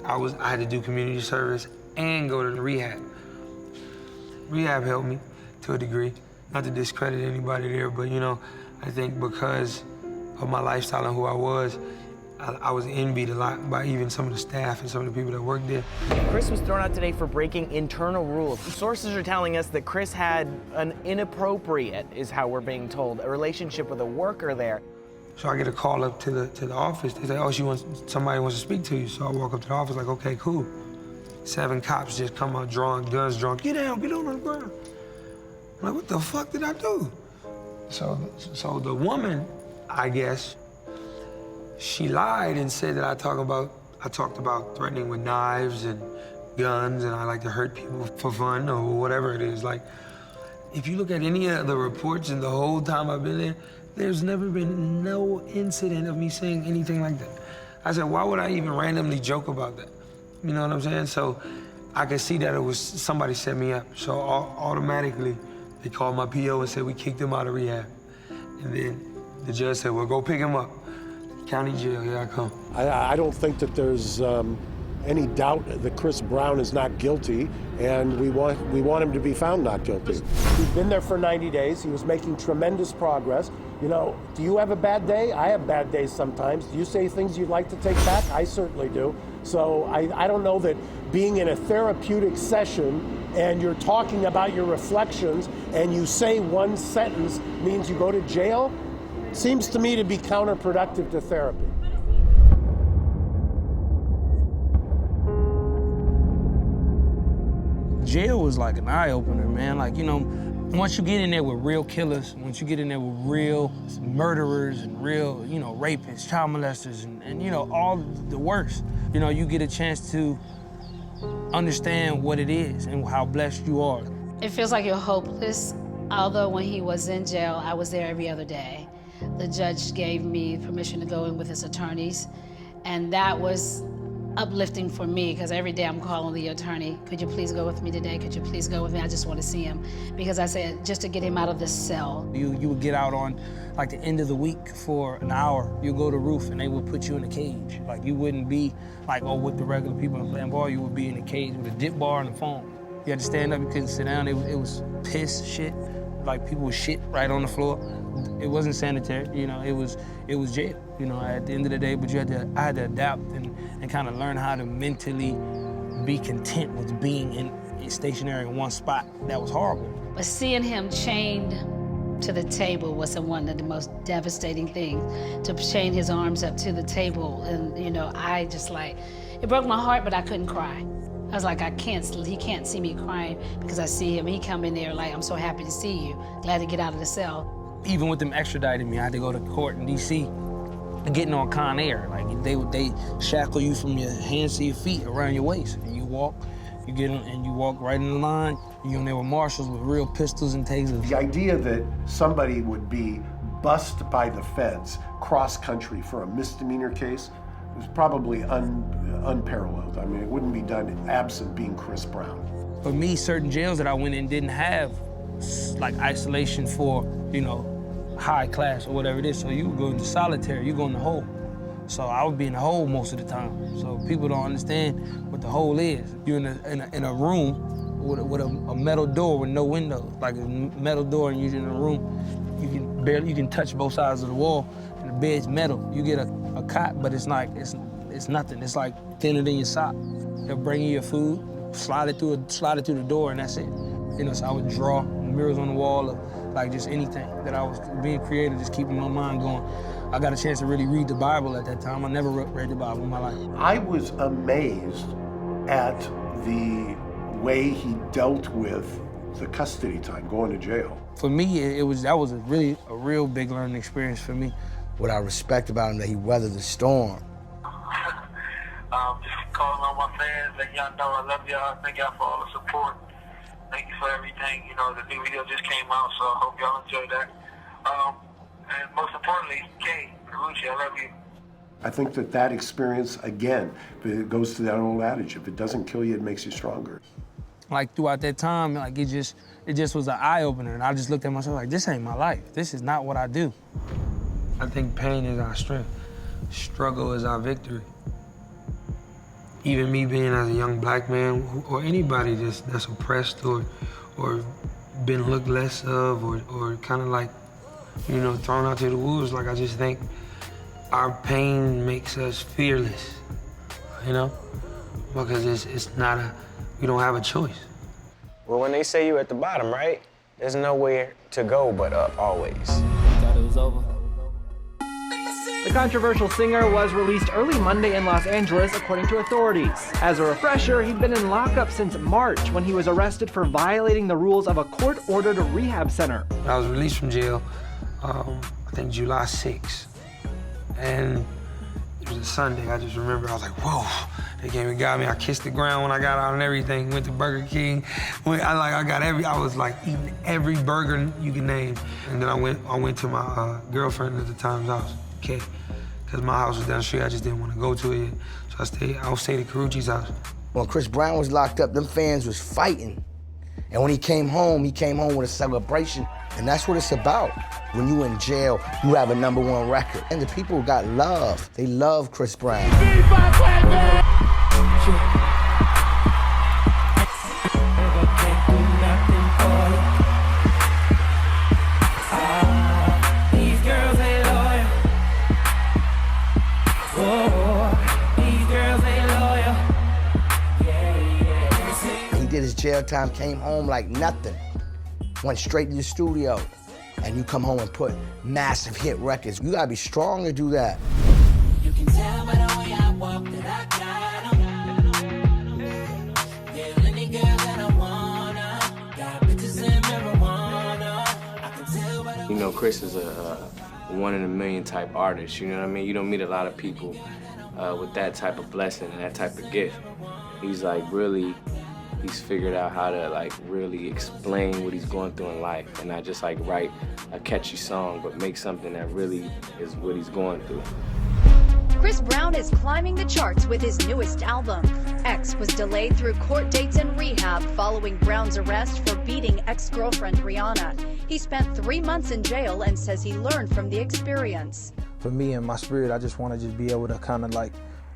I had to do community service and go to the rehab. Rehab helped me to a degree. Not to discredit anybody there, but I think because of my lifestyle and who I was envied a lot by even some of the staff and some of the people that worked there. Chris was thrown out today for breaking internal rules. Sources are telling us that Chris had an inappropriate, is how we're being told, a relationship with a worker there. So I get a call up to the office. They say, "Oh, somebody wants to speak to you." So I walk up to the office like, "Okay, cool." 7 cops just come out drawn, guns drawn. Get down on the ground. I'm like, what the fuck did I do? So the woman, I guess, she lied and said that I talked about threatening with knives and guns, and I like to hurt people for fun or whatever it is. Like, if you look at any of the reports in the whole time I've been there, there's never been no incident of me saying anything like that. I said, why would I even randomly joke about that? You know what I'm saying? So I could see that it was somebody set me up. So automatically, they called my PO and said we kicked him out of rehab. And then the judge said, well, go pick him up. County jail, here I come. I don't think that there's any doubt that Chris Brown is not guilty, and we want him to be found not guilty. He's been there for 90 days. He was making tremendous progress. Do you have a bad day? I have bad days sometimes. Do you say things you'd like to take back? I certainly do. So I don't know that being in a therapeutic session and you're talking about your reflections and you say one sentence means you go to jail. Seems to me to be counterproductive to therapy. Jail was like an eye-opener, man. Like, once you get in there with real killers, once you get in there with real murderers and real, rapists, child molesters, and all the worst, you get a chance to understand what it is and how blessed you are. It feels like you're hopeless, although when he was in jail, I was there every other day. The judge gave me permission to go in with his attorneys, and that was uplifting for me because every day I'm calling the attorney, could you please go with me today? Could you please go with me? I just want to see him. Because I said, just to get him out of this cell. You would get out on like the end of the week for an hour. You go to the roof and they would put you in a cage. Like you wouldn't be like, oh, with the regular people playing ball, you would be in a cage with a dip bar and a phone. You had to stand up, you couldn't sit down. It was piss shit. Like people would shit right on the floor. It wasn't sanitary, you know, it was jail, you know, at the end of the day, but I had to adapt and kind of learn how to mentally be content with being stationary in one spot. That was horrible. But seeing him chained to the table was one of the most devastating things, to chain his arms up to the table. And, you know, I just like, it broke my heart, but I couldn't cry. I was like, he can't see me crying because I see him. He come in there like, I'm so happy to see you. Glad to get out of the cell. Even with them extraditing me, I had to go to court in D.C. getting on Con Air. Like they shackle you from your hands to your feet around your waist. And you walk, you get on, and you walk right in the line. You're in there with marshals with real pistols and tasers. The idea that somebody would be bussed by the feds cross-country for a misdemeanor case was probably unparalleled. I mean, it wouldn't be done absent being Chris Brown. For me, certain jails that I went in didn't have like isolation for, you know, high class or whatever it is. So you would go into solitary, you go in the hole. So I would be in the hole most of the time. So people don't understand what the hole is. You're in a room with a metal door with no windows, like a metal door, and you're in a room. You can touch both sides of the wall, and the bed's metal. You get a cot, but it's nothing. It's like thinner than your sock. They'll bring you your food, slide it through the door, and that's it. You know, so I would draw murals on the wall of like just anything that I was being creative, just keeping my mind going. I got a chance to really read the Bible at that time. I never read the Bible in my life. I was amazed at the way he dealt with the custody time, going to jail. For me, that was a real big learning experience for me. What I respect about him, that he weathered the storm. Just calling on my fans, letting y'all know I love y'all. Thank y'all for all the support. Thank you for everything. You know, the new video just came out, so I hope y'all enjoy that. And most importantly, Kay, Carucci, I love you. I think that experience, again, it goes to that old adage, if it doesn't kill you, it makes you stronger. Like throughout that time, like it just was an eye-opener, and I just looked at myself like, this ain't my life. This is not what I do. I think pain is our strength. Struggle is our victory. Even me being as a young black man, or anybody that's oppressed or been looked less of, or kind of like, you know, thrown out to the wolves, like I just think our pain makes us fearless, you know? Because it's not we don't have a choice. Well, when they say you're at the bottom, right? There's nowhere to go but up, always. Thought it was over. The controversial singer was released early Monday in Los Angeles, according to authorities. As a refresher, he'd been in lockup since March when he was arrested for violating the rules of a court-ordered rehab center. I was released from jail, I think July 6th. And it was a Sunday. I just remember, I was like, whoa, they came and got me. I kissed the ground when I got out and everything. Went to Burger King. I was like eating every burger you can name. And then I went to my girlfriend at the time's house, Kay, because my house was down the street. I just didn't want to go to it. So I stayed at Carucci's house. When Chris Brown was locked up, them fans was fighting. And when he came home with a celebration. And that's what it's about. When you in jail, you have a #1 record. And the people got love. They love Chris Brown. He did his jail time, came home like nothing. Went straight to the studio. And you come home and put massive hit records. You gotta be strong to do that. You can tell by the way I walk that I got 'em. Yeah, any girl that I wanna. Got bitches and marijuana. I can tell by the You know, Chris is a one in a million type artist, you know what I mean? You don't meet a lot of people with that type of blessing and that type of gift. He's like he's figured out how to like really explain what he's going through in life and not just like write a catchy song, but make something that really is what he's going through. Chris Brown is climbing the charts with his newest album. X was delayed through court dates and rehab following Brown's arrest for beating ex-girlfriend Rihanna. He spent 3 months in jail and says he learned from the experience. For me and my spirit, I just want to just be able to kind of like,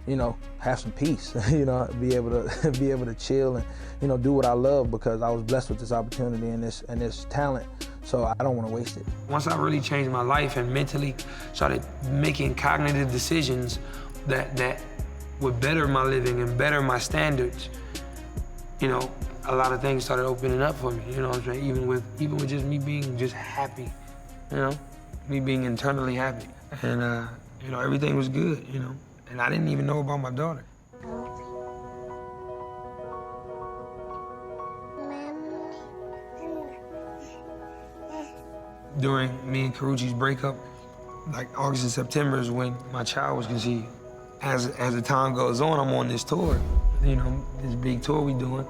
you know, have some peace, you know, be able to chill and, you know, do what I love, because I was blessed with this opportunity and this talent. So I don't want to waste it. Once I really changed my life and mentally started making cognitive decisions that would better my living and better my standards, you know, a lot of things started opening up for me, you know what I'm saying? Even with just me being just happy, you know, me being internally happy. And, you know, everything was good, you know, and I didn't even know about my daughter. During me and Karrueche's breakup, like August and September is when my child was conceived. As the time goes on, I'm on this tour, you know, this big tour we doing.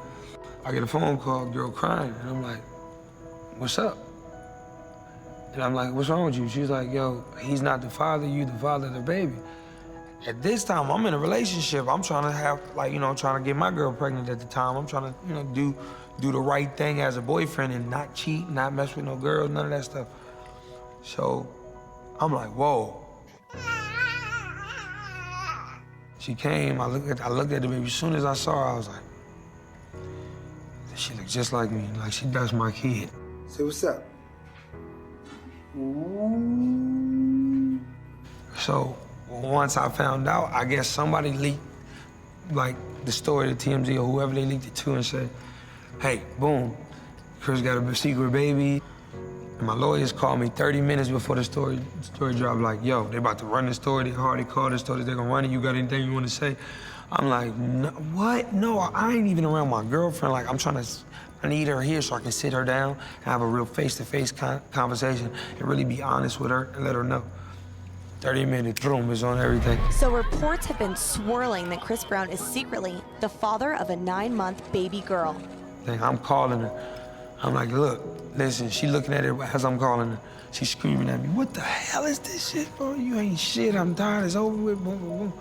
I get a phone call, girl crying, and I'm like, what's up? And I'm like, what's wrong with you? She's like, yo, he's not the father, you the father of the baby. At this time, I'm in a relationship. I'm trying to have, like, you know, trying to get my girl pregnant at the time. I'm trying to, you know, do the right thing as a boyfriend and not cheat, not mess with no girls, none of that stuff. So I'm like, whoa. She came, I looked at the baby. As soon as I saw her, I was like, she looks just like me, like that's my kid. Say what's up. So once I found out, I guess somebody leaked like the story to TMZ or whoever they leaked it to and said, hey, boom, Chris got a secret baby. And my lawyers called me 30 minutes before the story dropped, like, yo, they about to run the story. They already called the story. They're gonna run it. You got anything you want to say? I'm like, no, what? No, I ain't even around my girlfriend. Like, I need her here so I can sit her down and have a real face-to-face conversation and really be honest with her and let her know. 30 minutes, boom, is on everything. So reports have been swirling that Chris Brown is secretly the father of a 9-month baby girl. I'm calling her. I'm like, look, listen, she looking at it as I'm calling her. She's screaming at me, what the hell is this shit, bro? You ain't shit, I'm tired, it's over with, boom, boom, boom.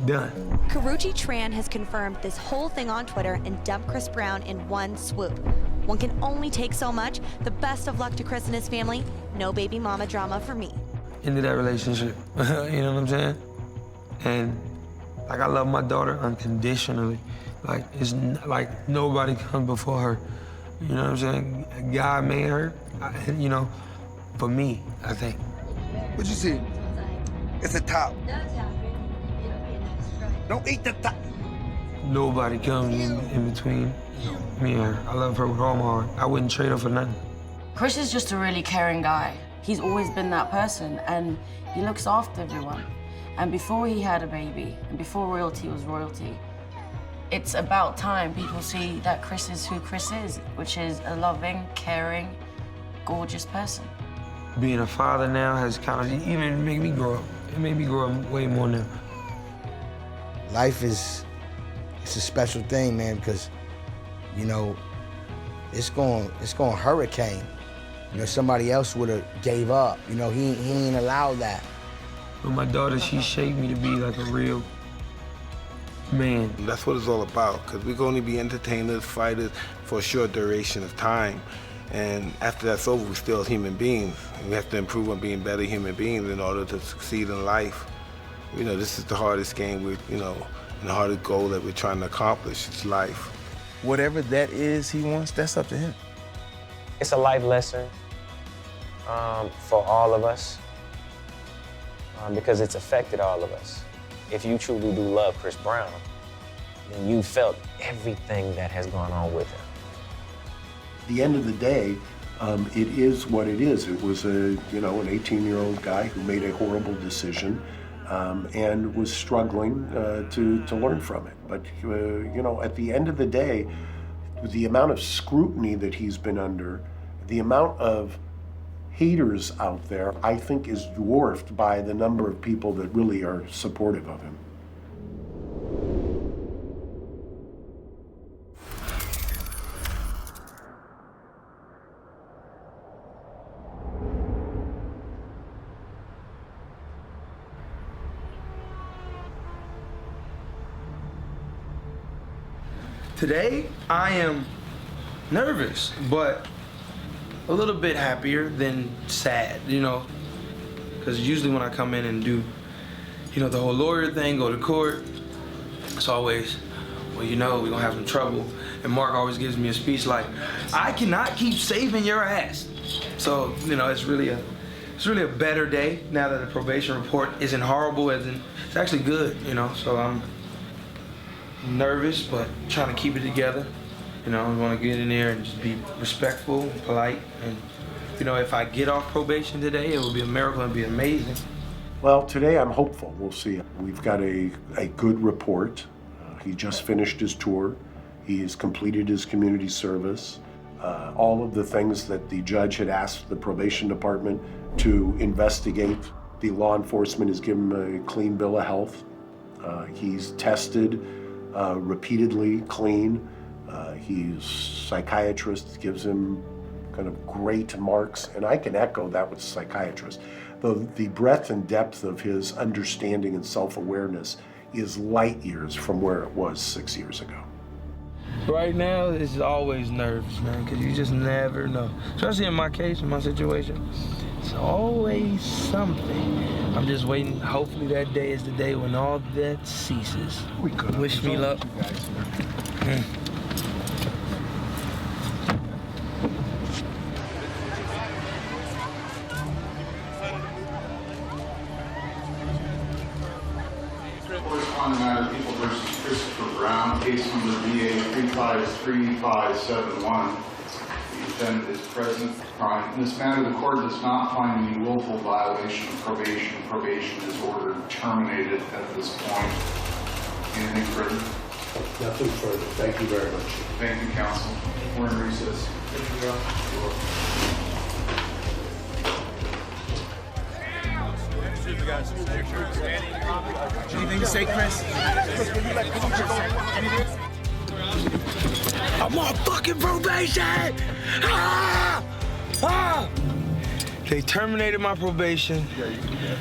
Done. Karrueche Tran has confirmed this whole thing on Twitter and dumped Chris Brown in one swoop. One can only take so much. The best of luck to Chris and his family. No baby mama drama for me. Into that relationship, you know what I'm saying? And like, I love my daughter unconditionally. Like, it's like nobody comes before her. You know what I'm saying? God made her, you know, for me, I think. What you see? It's a top. Don't eat the top. Nobody comes in between me and her. I love her with all my heart. I wouldn't trade her for nothing. Chris is just a really caring guy. He's always been that person, and he looks after everyone. And before he had a baby, and before royalty was royalty, it's about time people see that Chris is who Chris is, which is a loving, caring, gorgeous person. Being a father now has kind of even made me grow up. It made me grow up way more now. Life it's a special thing, man, because, you know, it's going hurricane. You know, somebody else would have gave up. You know, he ain't allowed that. But my daughter, she shaped me to be like a real man. That's what it's all about, because we can only be entertainers, fighters for a short duration of time. And after that's over, we're still human beings. And we have to improve on being better human beings in order to succeed in life. You know, this is the hardest game, and the hardest goal that we're trying to accomplish. It's life. Whatever that is he wants, that's up to him. It's a life lesson for all of us because it's affected all of us. If you truly do love Chris Brown, then you felt everything that has gone on with him. At the end of the day, it is what it is. It was an 18-year-old guy who made a horrible decision and was struggling to learn from it. But at the end of the day, the amount of scrutiny that he's been under, the amount of haters out there, I think is dwarfed by the number of people that really are supportive of him. Today, I am nervous, but a little bit happier than sad, you know? Because usually when I come in and do, you know, the whole lawyer thing, go to court, it's always, well, you know, we're gonna have some trouble. And Mark always gives me a speech like, I cannot keep saving your ass. So, you know, it's really a better day now that the probation report isn't horrible, it's actually good, you know? So I'm nervous, but trying to keep it together. You know, I want to get in there and just be respectful and polite. And, you know, if I get off probation today, it will be a miracle and be amazing. Well, today I'm hopeful. We'll see. We've got a good report. He just finished his tour. He has completed his community service. All of the things that the judge had asked the probation department to investigate, the law enforcement has given him a clean bill of health. He's tested repeatedly, clean. His psychiatrist gives him kind of great marks, and I can echo that with the psychiatrist. The breadth and depth of his understanding and self-awareness is light years from where it was 6 years ago. Right now, it's always nerves, man, because you just never know. Especially in my case, in my situation, it's always something. I'm just waiting. Hopefully that day is the day when all that ceases. Wish me luck. Corresponding matter, People versus Christopher Brown, case number VA 353571. The defendant is present. In this matter, the court does not find any willful violation of probation. Probation is ordered terminated at this point. Anything further? Nothing further. Thank you very much. Thank you, counsel. We're in recess. Thank you, Anything to say, Chris? I'm on fucking probation! Ah! Ah! They terminated my probation.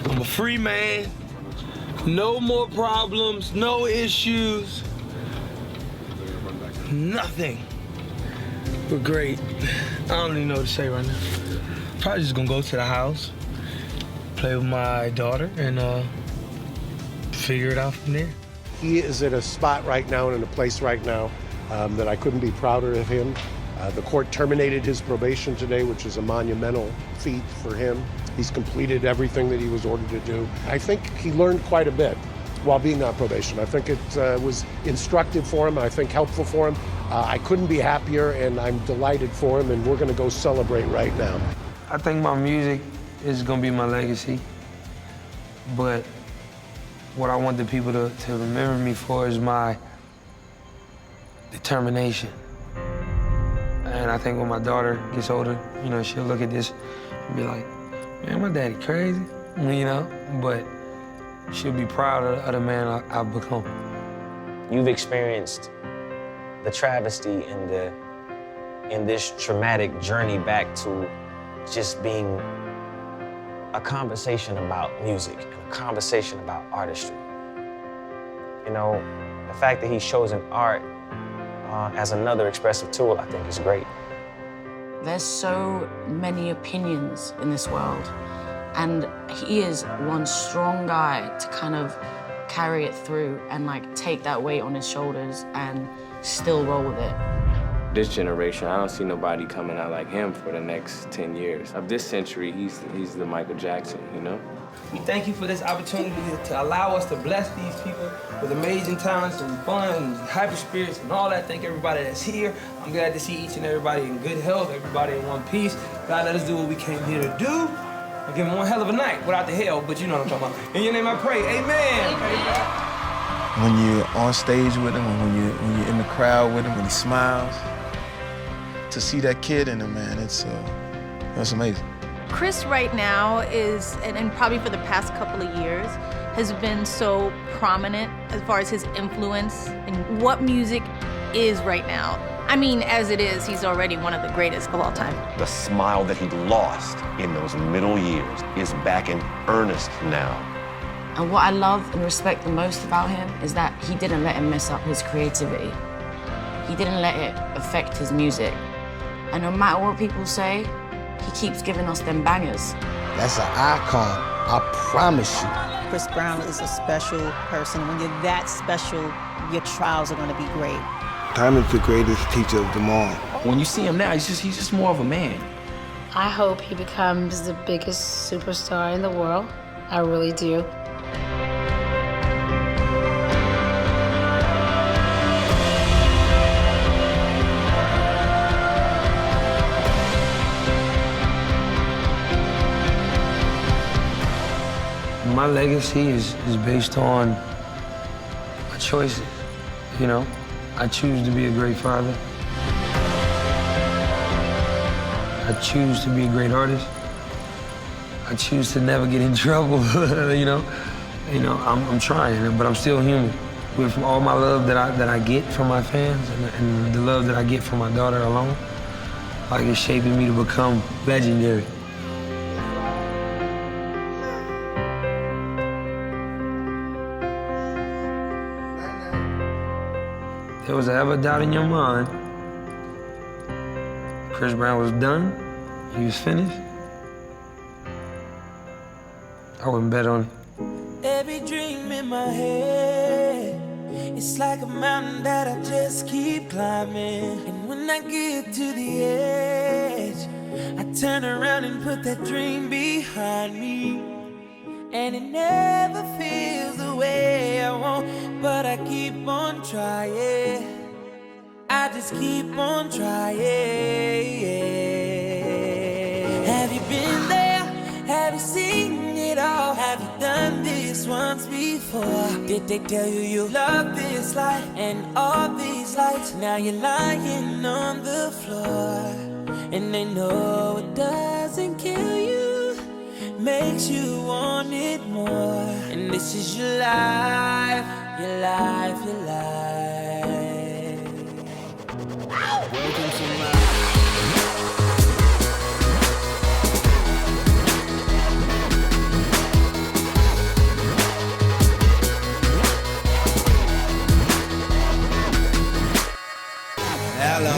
I'm a free man. No more problems, no issues. Nothing. We're great. I don't even know what to say right now. Probably just gonna go to the house, play with my daughter, and figure it out from there. He is at a spot right now and in a place right now that I couldn't be prouder of him. The court terminated his probation today, which is a monumental feat for him. He's completed everything that he was ordered to do. I think he learned quite a bit while being on probation. I think it was instructive for him, I think helpful for him. I couldn't be happier, and I'm delighted for him, and we're gonna go celebrate right now. I think my music is gonna be my legacy, but what I want the people to remember me for is my determination. And I think when my daughter gets older, you know, she'll look at this and be like, man, my daddy crazy, you know? But she'll be proud of the man I've become. You've experienced the travesty in this traumatic journey back to just being a conversation about music and a conversation about artistry. You know, the fact that he's chosen art as another expressive tool, I think is great. There's so many opinions in this world, and he is one strong guy to kind of carry it through and like take that weight on his shoulders and still roll with it. This generation, I don't see nobody coming out like him for the next 10 years. Of this century, he's the Michael Jackson, you know? We thank you for this opportunity to allow us to bless these people with amazing talents and fun and hyper spirits and all that. Thank everybody that's here. I'm glad to see each and everybody in good health, everybody in one piece. God, let us do what we came here to do. I'll give him one hell of a night without the hell, but you know what I'm talking about. In your name I pray, amen. When you're on stage with him, and when you're in the crowd with him, when he smiles, to see that kid in him, man, it's amazing. Chris right now is, and probably for the past couple of years, has been so prominent as far as his influence and what music is right now. I mean, as it is, he's already one of the greatest of all time. The smile that he lost in those middle years is back in earnest now. And what I love and respect the most about him is that he didn't let him mess up his creativity. he didn't let it affect his music. And no matter what people say, he keeps giving us them bangers. That's an icon, I promise you. Chris Brown is a special person. When you're that special, your trials are going to be great. Time is the greatest teacher of them all. When you see him now, he's just more of a man. I hope he becomes the biggest superstar in the world. I really do. My legacy is based on my choices, you know? I choose to be a great father. I choose to be a great artist. I choose to never get in trouble, you know? I'm trying, but I'm still human. With all my love that I get from my fans and the love that I get from my daughter alone, like it's shaping me to become legendary. If there was ever a doubt in your mind, Chris Brown was done, he was finished, I wouldn't bet on it. Every dream in my head, it's like a mountain that I just keep climbing. And when I get to the edge, I turn around and put that dream behind me. And it never feels the way I want, but I keep on trying. I just keep on trying. Have you been there? Have you seen it all? Have you done this once before? Did they tell you you love this life and all these lights? Now you're lying on the floor, and they know it doesn't kill you, makes you want it more. And this is your life, your life, your life. Welcome to my Hello,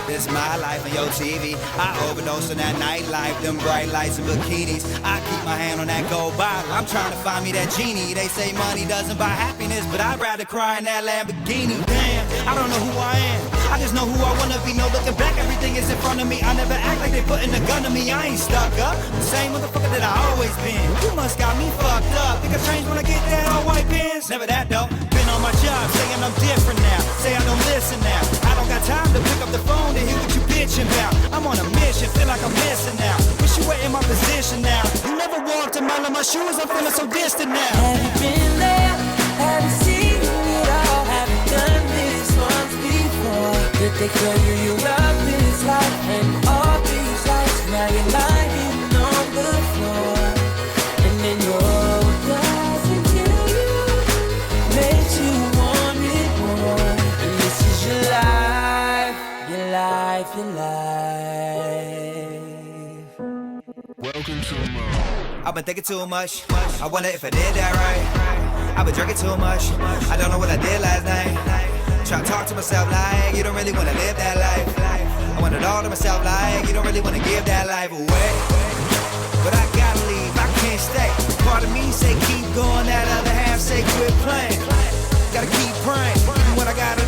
this my life on your TV. I overdose on that nightlife, them bright lights and bikinis. I keep my hand on that gold bottle. I'm trying to find me that genie. They say money doesn't buy happiness, but I'd rather cry in that Lamborghini. Damn, I don't know who I am. I just know who I wanna be. No looking back, everything is in front of me. I never act like they putting a gun to me. I ain't stuck up. The same motherfucker that I always been. You must got me fucked up. Think I changed when I get that all white pants? Never that though. Been on my job, saying I'm different now. Say I don't listen now. I don't got time to pick up the phone to hear what you bitching about. I'm on a mission, feel like I'm missing now. Wish you were in my position now. You never walked a mile in my shoes, I'm feeling so distant now. Have you been there? Have you seen it all? Have you done this once before? Did they tell you you love this life and all these lights? Now you're lying on the floor, and then your doesn't kill you, makes you want it more. And this is your life, your life, your life. Welcome to I've been thinking too much. I wonder if I did that right. I've been drinking too much. I don't know what I did last night. Try to talk to myself like you don't really want to live that life. I want it all to myself like you don't really want to give that life away. But I gotta leave, I can't stay. Part of me say keep going, that other half say quit playing. Gotta keep praying, even when I got it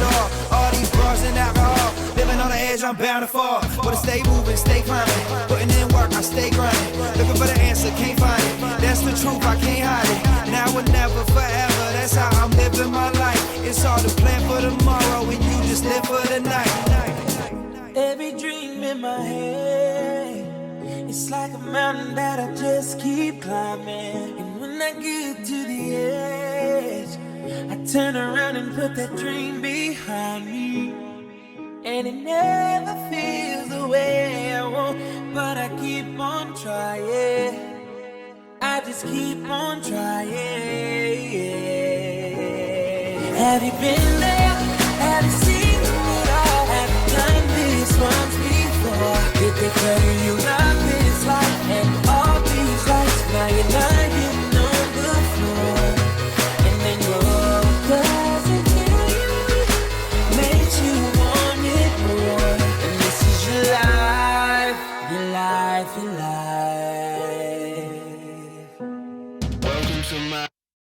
all these bars and alcohol. Living on the edge, I'm bound to fall. Wanna stay moving, stay climbing. Putting in work, I stay grinding. Looking for the answer, can't find it. That's the truth, I can't hide it. Now or never, forever, that's how I'm living my life. It's hard to plan for tomorrow when you just live for the night. Every dream in my head, it's like a mountain that I just keep climbing. And when I get to the edge, I turn around and put that dream behind me. And it never feels the way I want, but I keep on trying. I just keep on trying. Have you been there?